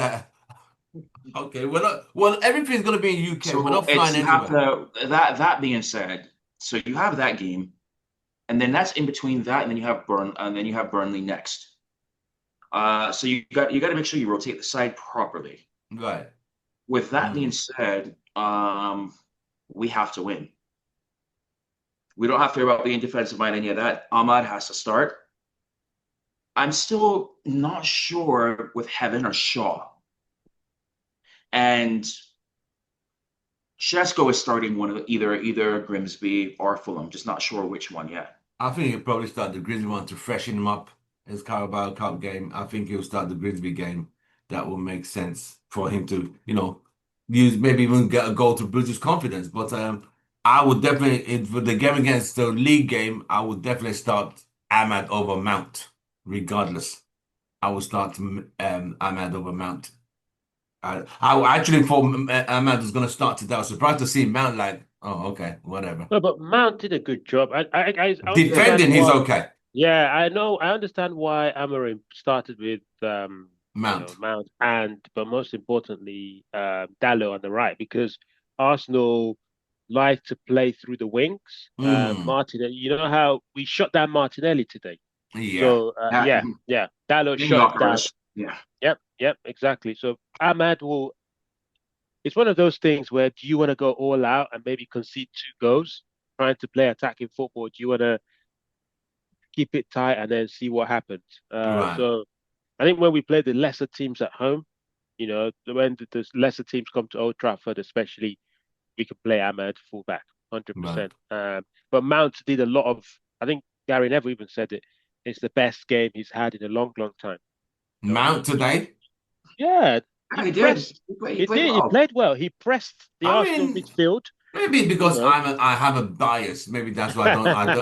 Okay, we're not. Well, everything's going to be in UK. We're So not it's flying you have anywhere. to that being said, so you have that game, and then that's in between that, and then you have Burnley next. So you got to make sure you rotate the side properly. Right. With that being Mm. said, we have to win. We don't have to worry about being defensive mind, any of that. Ahmad has to start. I'm still not sure with Heaven or Shaw. And Shesko is starting one of either Grimsby or Fulham. Just not sure which one yet. I think he'll probably start the Grizzly one to freshen him up. His Carabao Cup game. I think he'll start the Grimsby game. That will make sense for him to, you maybe even get a goal to boost his confidence. But I would definitely, for the game against the league game, I would definitely start Ahmad over Mount, regardless. I would start Ahmad over Mount. I actually thought Ahmad was going to start today. I was surprised to see Mount like, oh, okay, whatever. No, but Mount did a good job. I understand Defending, he's why. okay. Yeah, I know. I understand why Amorim started with Mount. Mount but most importantly, Dallo on the right because Arsenal like to play through the wings. Mm, Martinelli, you know how we shut down Martinelli today. yeah. So That yeah, Dallo King shut him down. Yokeris. Yeah, Yep, exactly. So Ahmad will. It's one of those things where do you want to go all out and maybe concede 2 goals, trying to play attacking football? Do you want to keep it tight and then see what happens? Right. So I think when we play the lesser teams at home, when the lesser teams come to Old Trafford, especially, we can play Ahmed fullback, Right. 100%. But Mount did a lot of. I think Gary Neville even said it. It's the best game he's had in a long, long time. Mount today? Yeah, yeah, he he did. pressed. He He played did. He well. played well. He pressed the I Arsenal mean, midfield. maybe You because know, I have a bias. Maybe that's why I'm not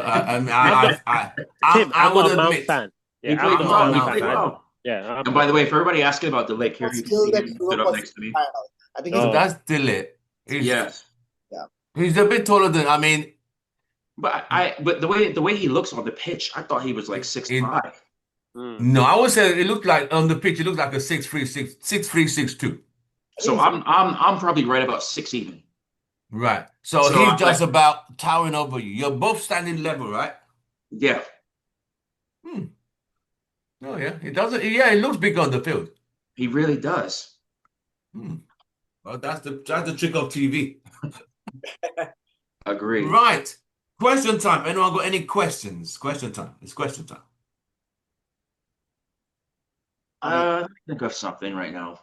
Tim. I I'm would not a Mount admit fan. He Yeah, I'm played I'm not a not a well. He Mount Mount fan played fan. either. well. Yeah, I'm And by not. the way, for everybody asking about the It lake, here was you can still see that him. He stood Europe up was next to me. final. I think So Oh, that's still it. Yes, yeah. He's a bit taller than I mean, but the way he looks on the pitch, I thought he was like six it five. mm. no, I would say it looked like on the pitch, it looked like a 6'3", 6'2". I think So it's I'm probably right about six even. Right. So So he's I'm just like, about towering over you. You're both standing level, right? yeah, Hmm. Oh yeah. It doesn't yeah, it looks big on the field. he really does. Hmm. Well, that's the trick of TV. Agree. Right. Question time. Anyone got any questions? Question time. It's question time. I mean, Let me think of something right now.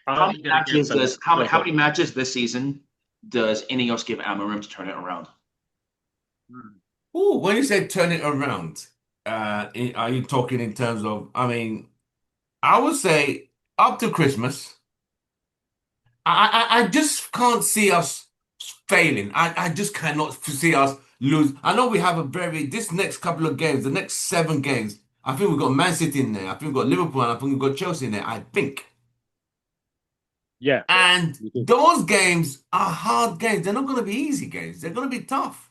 How I'm many gonna get matches some. does how No, many how go. many matches this season does Ineos give Amarim to turn it around? Mm. Ooh, when you say turn it around, are you talking in terms of, I mean, I would say up to Christmas. I just can't see us failing. I just cannot see us lose. I know we have this next couple of games, the next 7 games, I think we've got Man City in there. I think we've got Liverpool and I think we've got Chelsea in there. I think. Yeah, And you do. those games are hard games. They're not going to be easy games. They're going to be tough.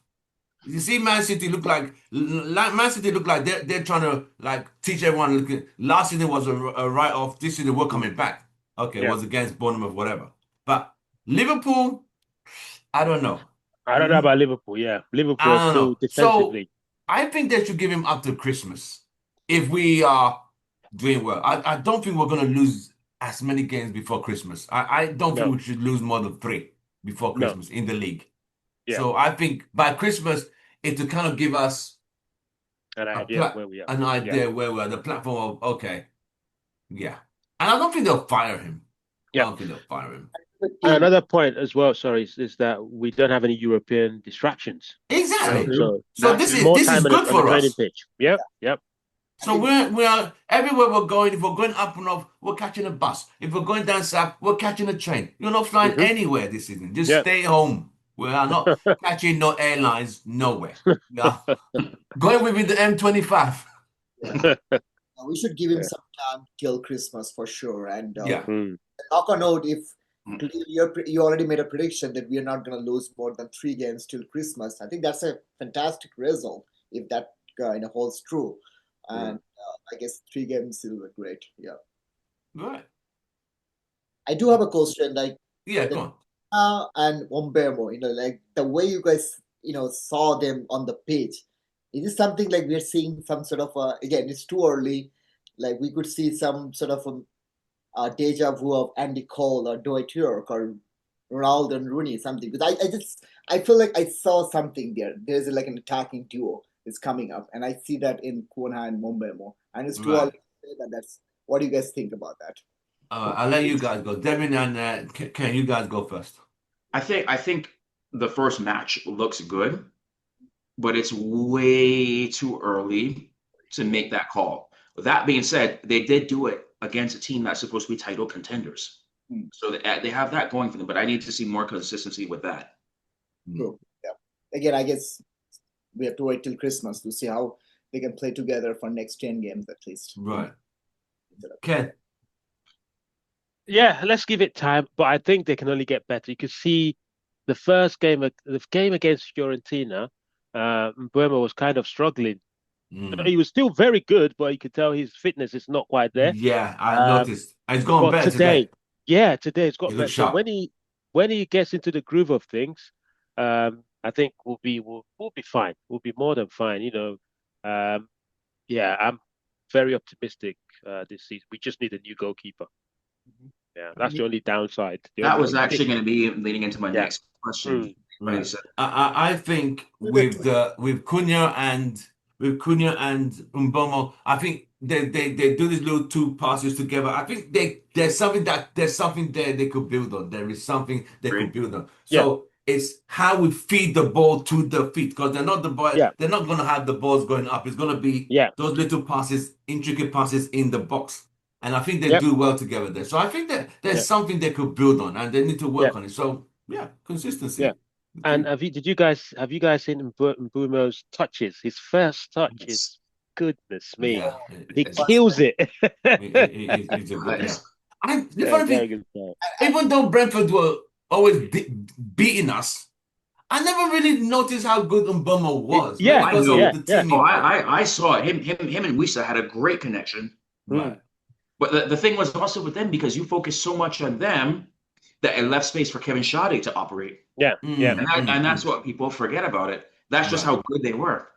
You see, Man City look like they're trying to like teach everyone. Look, last season was a write-off. This season we're coming back. Okay, it Yeah, was against Bournemouth, whatever. But Liverpool, I don't know. I don't know about Liverpool. Yeah, Liverpool are I don't still know. So defensively. I think they should give him up to Christmas if we are doing well. I don't think we're going to lose as many games before Christmas. I don't think No, we should lose more than 3 before no. Christmas in the league. Yeah, So I think by Christmas, it will kind of give us an a idea of plat where we are. an Yeah, idea where we're the platform of okay, yeah. And I don't think they'll fire him. I yeah. don't think they'll fire him. the And team. another point as well, sorry, is that we don't have any European distractions. That Exactly. too. So So That this too. is more this is time good on the for training us. pitch. Yep, Yeah, yep. I So think we are everywhere we're going. If we're going up and off, we're catching a bus. If we're going down south, we're catching a train. You're not flying Hmm. anywhere this season. Just Yeah. stay home. We are not catching no airlines nowhere. Yeah. Going within the M25. yeah. We should give him Yeah. some time till Christmas for sure. And Yeah. Mm. knock on wood, if Mm. you already made a prediction that we are not going to lose more than 3 games till Christmas, I think that's a fantastic result if that holds true. Mm. And I guess 3 games will be great. Yeah. Right. I do have a question like Yeah, the go on. and Wombemo, like the way you guys, saw them on the pitch. Is it something like we're seeing some sort of again, it's too early, like we could see some sort of deja vu of Andy Cole or Dwight York or Ronaldo and Rooney, something. Because I feel like I saw something there. There's like an attacking duo is coming up, and I see that in Kona and Mombemo. And it's too early Right. to say that. That's what do you guys think about that? I'll let you guys go. Devin and Ken, you guys go first. I think the first match looks good, but it's way too early to make that call. With that being said, they did do it against a team that's supposed to be title contenders. Hmm. So they have that going for them, but I need to see more consistency with that. True. Yeah. Again, I guess we have to wait till Christmas to see how they can play together for next 10 games at least. Right. Ken. Yeah, let's give it time, but I think they can only get better. You could see the game against Fiorentina, Mbeumo was kind of struggling. Mm. He was still very good, but you could tell his fitness is not quite there. Yeah, I Um, noticed. And it's gone but better today. today it's He got looks better. So sharp. when he gets into the groove of things, I think we'll be fine. We'll be more than fine. Yeah, I'm very optimistic this season. We just need a new goalkeeper. Yeah, that's the only downside. The That only was thing. actually going to be leading into my Yeah. next question. Mm, Funny you Right. said I think with Cunha and Umbomo, I think they do these little two passes together. I think there's something there they could build on. There is something they could great. build on. yeah, So it's how we feed the ball to the feet because yeah, they're not gonna have the balls going up. It's gonna be yeah, those little passes, intricate passes in the box. And I think they yep, do well together there. So I think that there's yeah, something they could build on and they need to yeah, work on it. So yeah, yeah. consistency. The And key. have you guys seen Mbumo's touches? His first touch Yes. is goodness me. Yeah, He First, kills it. he's a good. Yeah, Nice. the Yeah, funny very thing, good start. even though Brentford were always beating us, I never really noticed how good Mboma was. Maybe Yeah, I because of do. yeah, the yeah. team Oh, he played. I saw it. Him and Wisa had a great connection. Mm, Right. But the thing was also with them because you focus so much on them that it left space for Kevin Sade to operate. yeah, yeah, And that's what people forget about it. That's just Right. how good they were.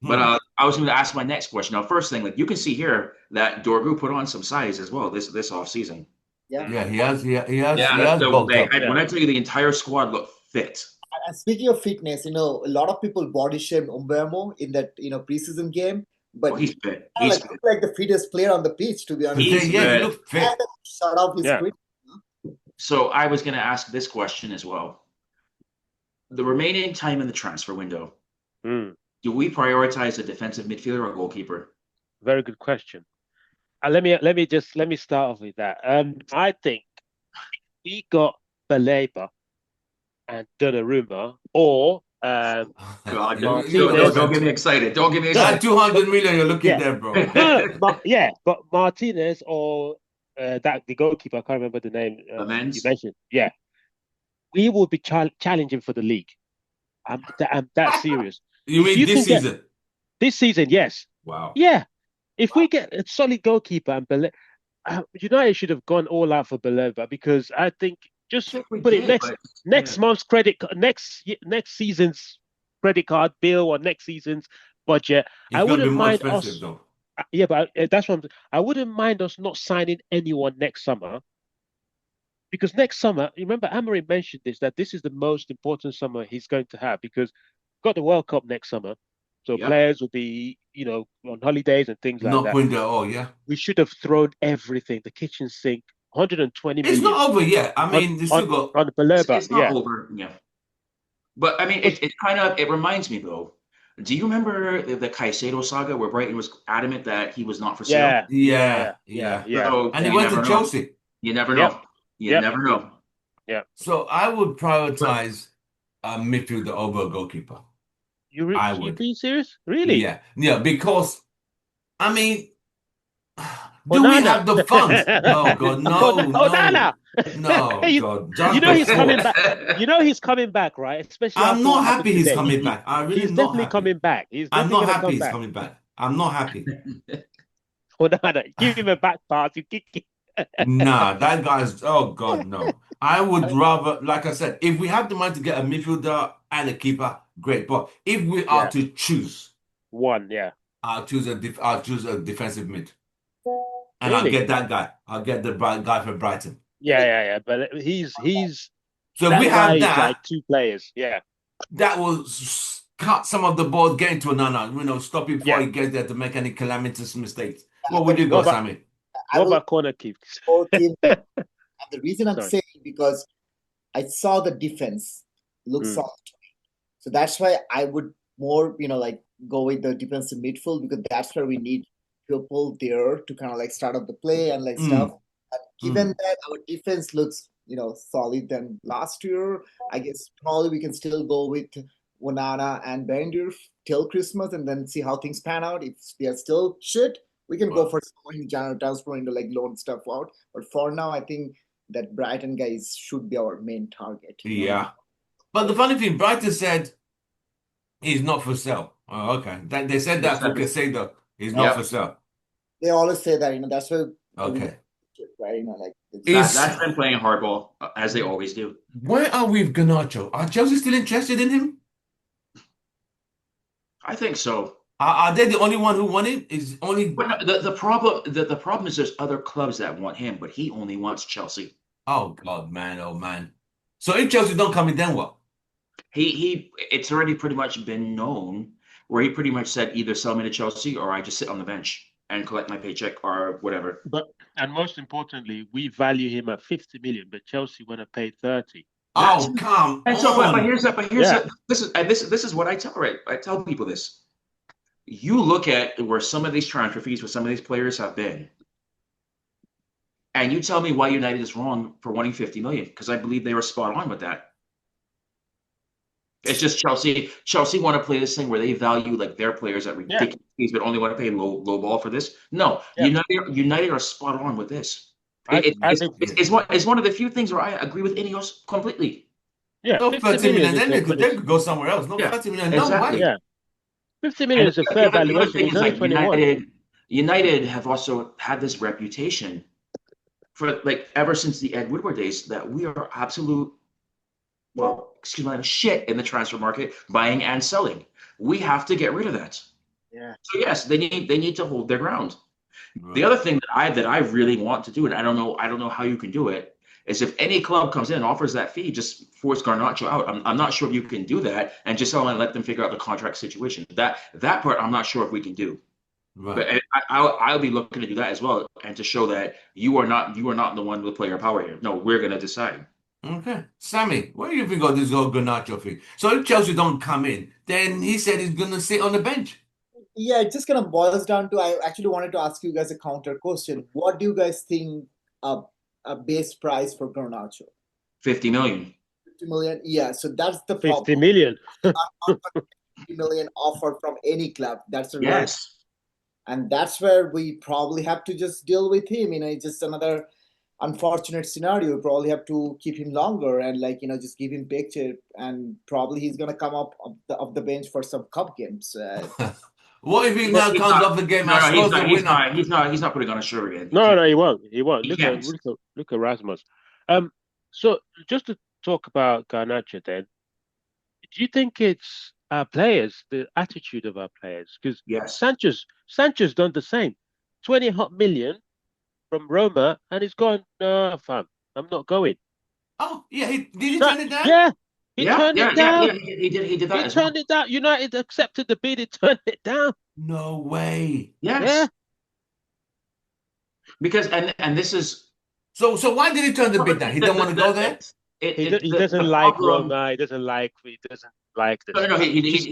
But Hmm. I was going to ask my next question. Now, first thing, like you can see here that Dorgu put on some size as well this off season. yeah. Yeah, mm, he Yeah. has So bulked like, up. yeah, when I tell you the entire squad looked fit, And speaking of fitness, a lot of people body shamed Umbermo in that, preseason game, oh, but he he's fit. kind of He's like fit. looked like the fittest player on the pitch, to be honest. Today, He's yeah, he fit. looked fit. Shut off his yeah. screen. So I was going to ask this question as well. The remaining time in the transfer window, Mm, do we prioritize a defensive midfielder or goalkeeper? very good question. Let me start off with that. I think we got Baleba and Donnarumma or God, Martinez. don't get me excited. Don't get me No, That excited. 200 million you're looking yeah, there, bro. yeah, but Martinez or that the goalkeeper, I can't remember the name you Amends. mentioned. Yeah, we will be challenging for the league. I'm that serious. You If mean you this can get season? this season, yes, Wow. yeah. If we get a solid goalkeeper and United should have gone all out for Baleba because I think I just think we put it did, but yeah. next month's next season's credit card bill or next season's budget. I It's going to wouldn't be more mind expensive, us. though. Yeah, but that's what I wouldn't mind us not signing anyone next summer because next summer, remember Amorim mentioned this that this is the most important summer he's going to have because we've got the World Cup next summer, so Yep. players will be on holidays and things like Not that. putting there all, yeah. We should have thrown everything, the kitchen sink, 120 It's million not over yet. I mean, they still got. on Baleba. It's not Yeah, over. Yeah. But I mean, because it kind of it reminds me though. Do you remember the Caicedo saga where Brighton was adamant that he was not for sale? yeah, Yeah, yeah. So And he yeah, you went to never know. Chelsea. You never yep, know. You yep, never know. yep. So I would But prioritize a midfielder over a goalkeeper. I You would. being serious? Really? Yeah. Yeah, because, I mean, do we Onana. have the funds? No, God, no, Onana. no, no, You God. you Just know he's before. coming back. You know he's coming back, right? Especially I'm after not what happened happy he's today. coming back. I'm really He's not definitely happy. coming back. He's I'm definitely not gonna happy come he's back. coming back. I'm not happy. Onana, give him a back pass. You kick it. Nah, that guy's, oh God, no. I would rather, like I said, if we have the money to get a midfielder and a keeper, great. But if we are Yeah, to choose, one. Yeah, I'll choose a defensive mid. And I'll really. get that guy. I'll get the guy from Brighton. Yeah. But he's So if we that guy have is like that, two players. Yeah, that will cut some of the ball getting to Nana, stop him before yeah. he gets there to make any calamitous mistakes. What would But you What go, about Sammy? I what will about corner kicks? both him. And the reason I'm Sorry. saying because I saw the defense look Mm, soft. So that's why I would more, like go with the defensive midfield because that's where we need people there to kind of like start up the play and like stuff. Mm, And given mm. that our defense looks, solid than last year, I guess probably we can still go with Wanana and Bender till Christmas and then see how things pan out. If they are still shit, we can go Well, for someone in January transfer into like loan stuff out. But for now, I think that Brighton guys should be our main target. yeah. But the funny thing, Brighton said he's not for sale. Oh, okay. They said They that for said it. Casado. He's not Yep. for sale. They always say that, that's why we Okay. right? Like Is That's been playing hardball as they always do. Where are we with Garnacho? Are Chelsea still interested in him? I think so. Are they the only one who want him? Is only But no, the problem is there's other clubs that want him, but he only wants Chelsea. Oh God, man, oh man. So if Chelsea don't come in, then what? He it's already pretty much been known where he pretty much said either sell me to Chelsea or I just sit on the bench and collect my paycheck or whatever. And most importantly, we value him at 50 million, but Chelsea want to pay 30. That's Oh, come and so but on. here's Yeah. this is what I tell I tell people this. You look at where some of these transfer fees for some of these players have been, and you tell me why United is wrong for wanting 50 million, because I believe they were spot on with that. It's just Chelsea want to play this thing where they value like their players at Yeah. ridiculous fees, but only want to pay low ball for this. No, Yeah. United are spot on with this. I It's, think, it's one of the few things where I agree with Ineos completely. yeah, No 50 30 million million, then is a, they could go somewhere else. No Yeah, 30 million, no exactly. way. yeah, 50 million And is a fair the other valuation. thing He's is only like 21. United have also had this reputation for like ever since the Ed Woodward days that we are absolute, well, excuse my shit in the transfer market, buying and selling. We have to get rid of that. Yeah. So yes, they need to hold their ground. The Right. other thing that I really want to do, and I don't know how you can do it, is if any club comes in and offers that fee, just force Garnacho out. I'm not sure if you can do that and just let them figure out the contract situation. That part I'm not sure if we can do. Right. But I'll be looking to do that as well, and to show that you are not the one with player power here. No, we're gonna decide. Okay. Sammy, what do you think of this whole Garnacho thing? So if Chelsea don't come in, then he said he's gonna sit on the bench. Yeah, it just kind of boils down to I actually wanted to ask you guys a counter question. What do you guys think a base price for Garnacho? 50 million. 50 million? Yeah, so that's the 50 problem. million. 50 million offer from any club. That's the real, Yes. and that's where we probably have to just deal with him. It's just another unfortunate scenario. We probably have to keep him longer and just give him picture, and probably he's gonna come up of the bench for some cup games. What if he But now he's comes not. off the game No, and no, scores the winner? He's not putting on a shirt again. He No, can't. no, he won't. He won't. He Look can't. at Rasmus. So just to talk about Garnacho then, do you think it's our players, the attitude of our players? Because Yes. Sanchez done the same. 20 hot million from Roma, and he's gone, no, fam, I'm not going. Oh, yeah, did he turn it down? Yeah, he turned it down. He did that He as well. turned it down. United accepted the bid, he turned it down. No way. Yes. Yeah. Because and this is So why did he turn the bid down? He didn't want to go there? He the doesn't like problem. Roma. He doesn't like this. No, he thinks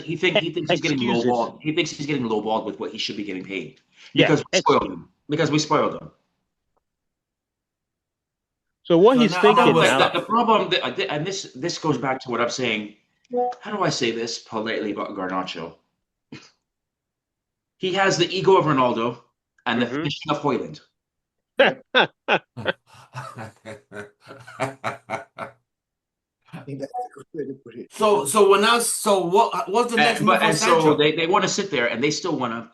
he's getting Excuses. lowballed. He thinks he's getting lowballed with what he should be getting paid Yeah, because we spoiled him. Because we spoiled him. So what So he's now thinking we're now, stuck. The problem, and this goes back to what I'm saying. How do I say this politely about Garnacho? He has the ego of Ronaldo and the fishing of Hoyland. I think that's a good way to put it. What's the next move for And Sancho? so they want to sit there and they still want to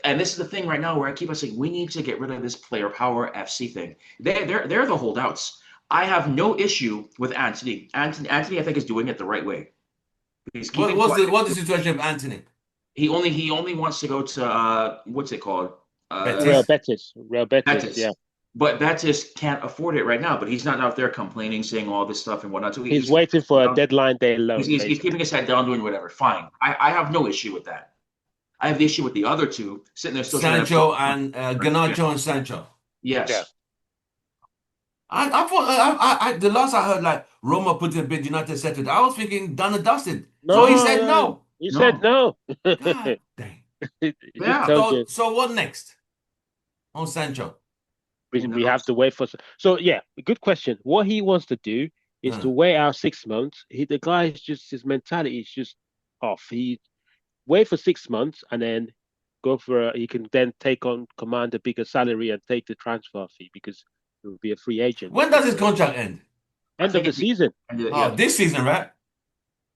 and this is the thing right now where I keep on saying we need to get rid of this player power FC thing. They're the holdouts. I have no issue with Anthony. Anthony, I think, is doing it the right way. He's keeping What's quiet. the situation of Anthony? He only wants to go to what's it called? Betis. Real Betis, Betis. yeah. But Betis can't afford it right now. But he's not out there complaining, saying all this stuff and whatnot. So He's waiting for a deadline day loan. He's keeping his head down, doing whatever. Fine. I have no issue with that. I have the issue with the other two sitting there still. Sancho and Garnacho and Sancho. Yes. Yeah. I thought the last I heard, like Roma put in a bid, United settled. I was thinking done and dusted. So he said no. He said no. God dang. It just Yeah. tells you So what next on Sancho? Who we knows? have to wait for. So yeah, good question. What he wants to do is to Uh, wait out 6 months. The guy is just his mentality is just off. He wait for 6 months and then go for he can then take on command a bigger salary and take the transfer fee because he will be a free agent when does at his the contract end? I end of think the at the season. end of, Oh, yeah, this season, right?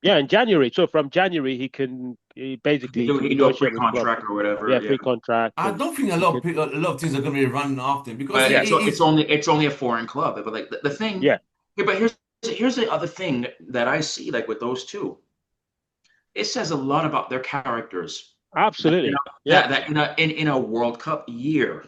Yeah, in January. So from January he basically he can he can do a negotiate with club. pre-contract or Yeah, whatever. Yeah. free contract I and don't think a he lot can of people, a lot of teams are going to be running after him because But yeah, it's only a foreign club. But like the thing, yeah, yeah, but here's the other thing that I see like with those two. It says a lot about their characters. That absolutely. Yeah. in a World Cup year,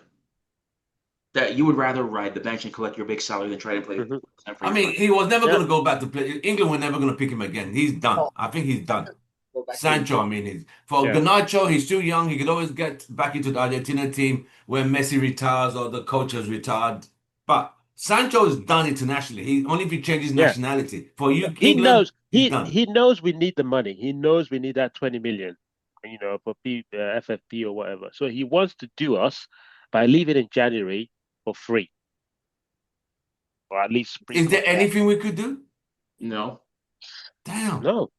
that you would rather ride the bench and collect your big salary than try to play Hmm. for I your mean, country. he was never Yeah. going to go back to play. England were never going to pick him again. He's done. No, I think he's done. go back to Sancho, England. I mean, for Yeah. Garnacho, he's too young. He could always get back into the Argentina team when Messi retires or the coach has retired. But Sancho is done internationally. He only if he changes Yeah. nationality. For you, He England, knows he's done. he knows we need the money. He knows we need that 20 million, for FFP or whatever. So he wants to do us by leaving in January for free, or at least free Is there contract. anything we could do? No. Damn. No,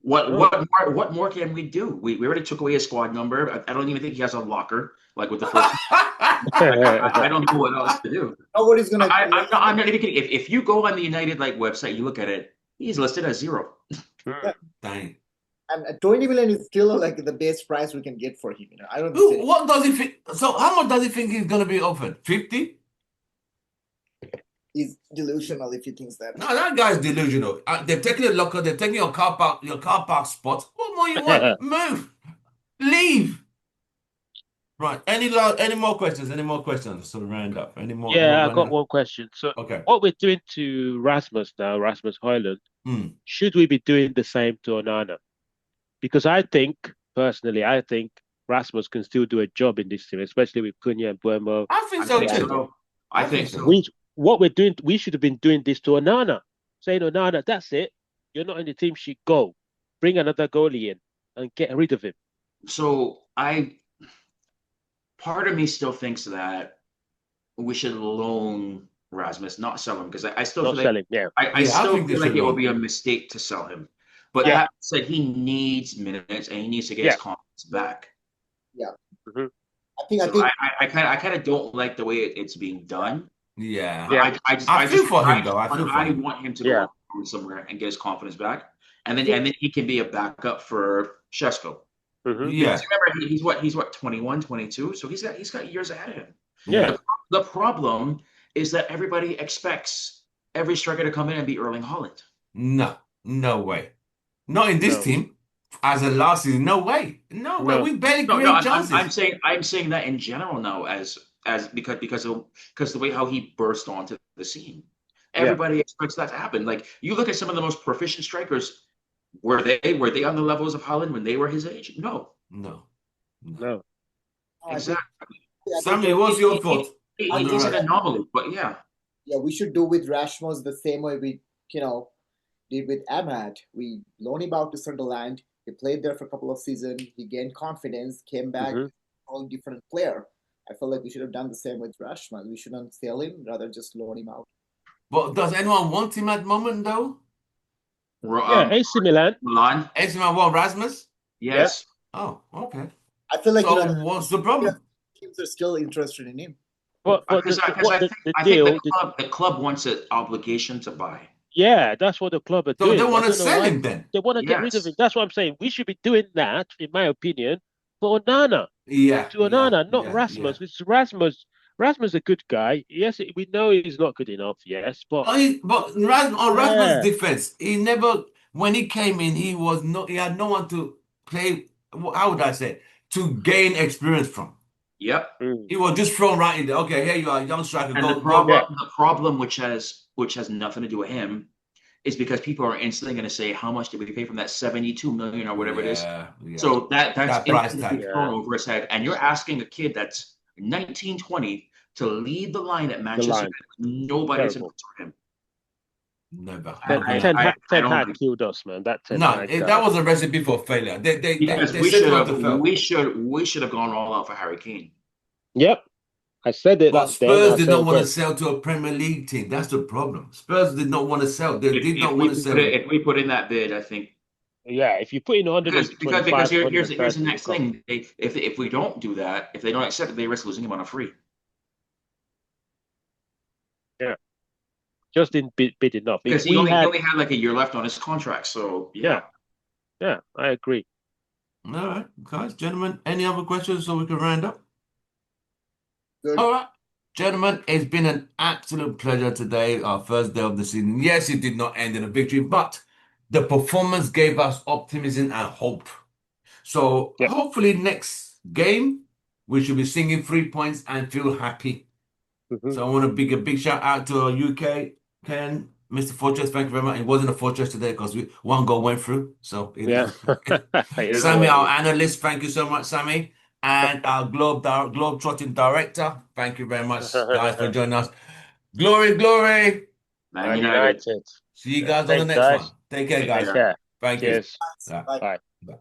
What no. what more can we do? We already took away his squad number. I don't even think he has a locker like with the first. I don't know what else to do. Nobody's gonna. I'm not even kidding. If you go on the United like website, you look at it, he's listed as zero. Yeah, Dang. and 20 million is still like the best price we can get for him. I don't Who? think What does he think? So, how much does he think he's going to be offered? 50? he's delusional if he thinks that. No, that guy's delusional. They've taken your locker, they've taken your car park spot. What more you want? Move, leave. Right. Any more questions? Any more questions? So round up. Any more? We're Yeah, I got running. one question. So Okay. what we're doing to Rasmus now, Rasmus Højlund, Hmm. should we be doing the same to Onana? Because personally, I think Rasmus can still do a job in this team, especially with Cunha and Buemo. I think I so think Yeah. too. so. I I think think so. so. What we're doing, we should have been doing this to Onana, saying Onana, that's it. You're not in the team sheet. Go, bring another goalie in and get rid of him. So part of me still thinks that we should loan Rasmus, not sell him, because I still Not feel like selling. Yeah, I Yeah, I still think they feel like should it would loan. be a mistake to sell him. But yeah, that said, he needs minutes and he needs to get his yeah. confidence back. Yeah, Hmm. I So think I kind of don't like the way it's being done. Yeah. Yeah, I feel for him though. I feel for I him. want him to yeah. go on somewhere and get his confidence back, and I think then he can be a backup for Shesko. Hmm. Because Yeah. remember, he's what 21, 22, so he's got years ahead of him. Yeah. Yeah. The problem is that everybody expects every striker to come in and be Erling Haaland. No. No way. Not in this No, team. As a last season, no way. No way. no. We barely No, no, create chances. I'm saying that in general now as because the way how he burst onto the scene. Yeah. Everybody expects that to happen. Like you look at some of the most proficient strikers, were they on the levels of Haaland when they were his age? No, No. No. No. I think exactly. I think Sammy, what's your He, thought on the he's an rest? anomaly, but yeah. yeah, we should do with Rashmos the same way we did with Ahmad. We loaned him out to Sunderland. He played there for a couple of seasons. He gained confidence, came back, Hmm. all different player. I feel like we should have done the same with Rashman. We shouldn't sell him, rather just loan him out. But does anyone want him at the moment though? Yeah, AC Milan. Milan, Anyone want Rasmus? Yeah. yes. Oh, okay. I feel like So what's the problem? teams are still interested in him. But Because the I think deal, the club wants an obligation to buy. yeah, that's what the club are So they doing. I want to don't know sell why him then? they want to get rid of him. Yes. That's what I'm saying. We should be doing that, in my opinion, for Onana. Yeah, To Onana, not yeah. Rasmus. It's Rasmus. Rasmus is a good guy. Yes, we know he's not good enough. Yes, but But on Rasmus' yeah, defense, he never, when he came in, he had no one to play, how would I say, to gain experience from. Yep. He was just thrown right in there. Okay, here you are, young striker, And go. yeah, the problem which has nothing to do with him is because people are instantly going to say, how much did we pay from that 72 million or whatever it is? Yeah. So that's That price instantly tag. thrown over his head. And you're asking a kid that's 19, 20 to lead the line at the Manchester line. United. Nobody's in Terrible. for him. Never, Ten, not gonna Ten, happen. Hag, I Ten don't Hag think killed us, man. That Ten No, Hag that guy. was a recipe for failure. because They we set should him up have to fail. we should have gone all out for Harry Kane. Yep, I said it But that then. Spurs I'll did say not it want to again. sell to a Premier League team. That's the problem. Spurs did not want to sell. They did not want to sell him. If we put in that bid, I think Yeah, if you put in because 125, here's the 130, next thing. If we don't do that, if they don't accept it, they risk losing him on a free. yeah, just didn't bid enough. If Because we he had, only had like a year left on his contract. So yeah, yeah. yeah, I agree. All right, guys, gentlemen, any other questions so we can round up? Good. All right, gentlemen, it's been an absolute pleasure today, our first day of the season. Yes, it did not end in a victory, but the performance gave us optimism and hope. So Yep. hopefully next game, we should be singing 3 points and feel happy. Mhm. So I want to big a big shout out to our UK Ken, Mr. Fortress. Thank you very much. It wasn't a fortress today because one goal went through. So Yeah. It is Sammy, what it our is. analyst, thank you so much, Sammy. And our Globe Trotting director, thank you very much, guys, for joining us. Glory, glory. Man Man United. United. See you Yeah. guys on the Thanks, next guys. one. Take care, Take guys. Take care. care. Thank you. Cheers. Right. Bye. Bye.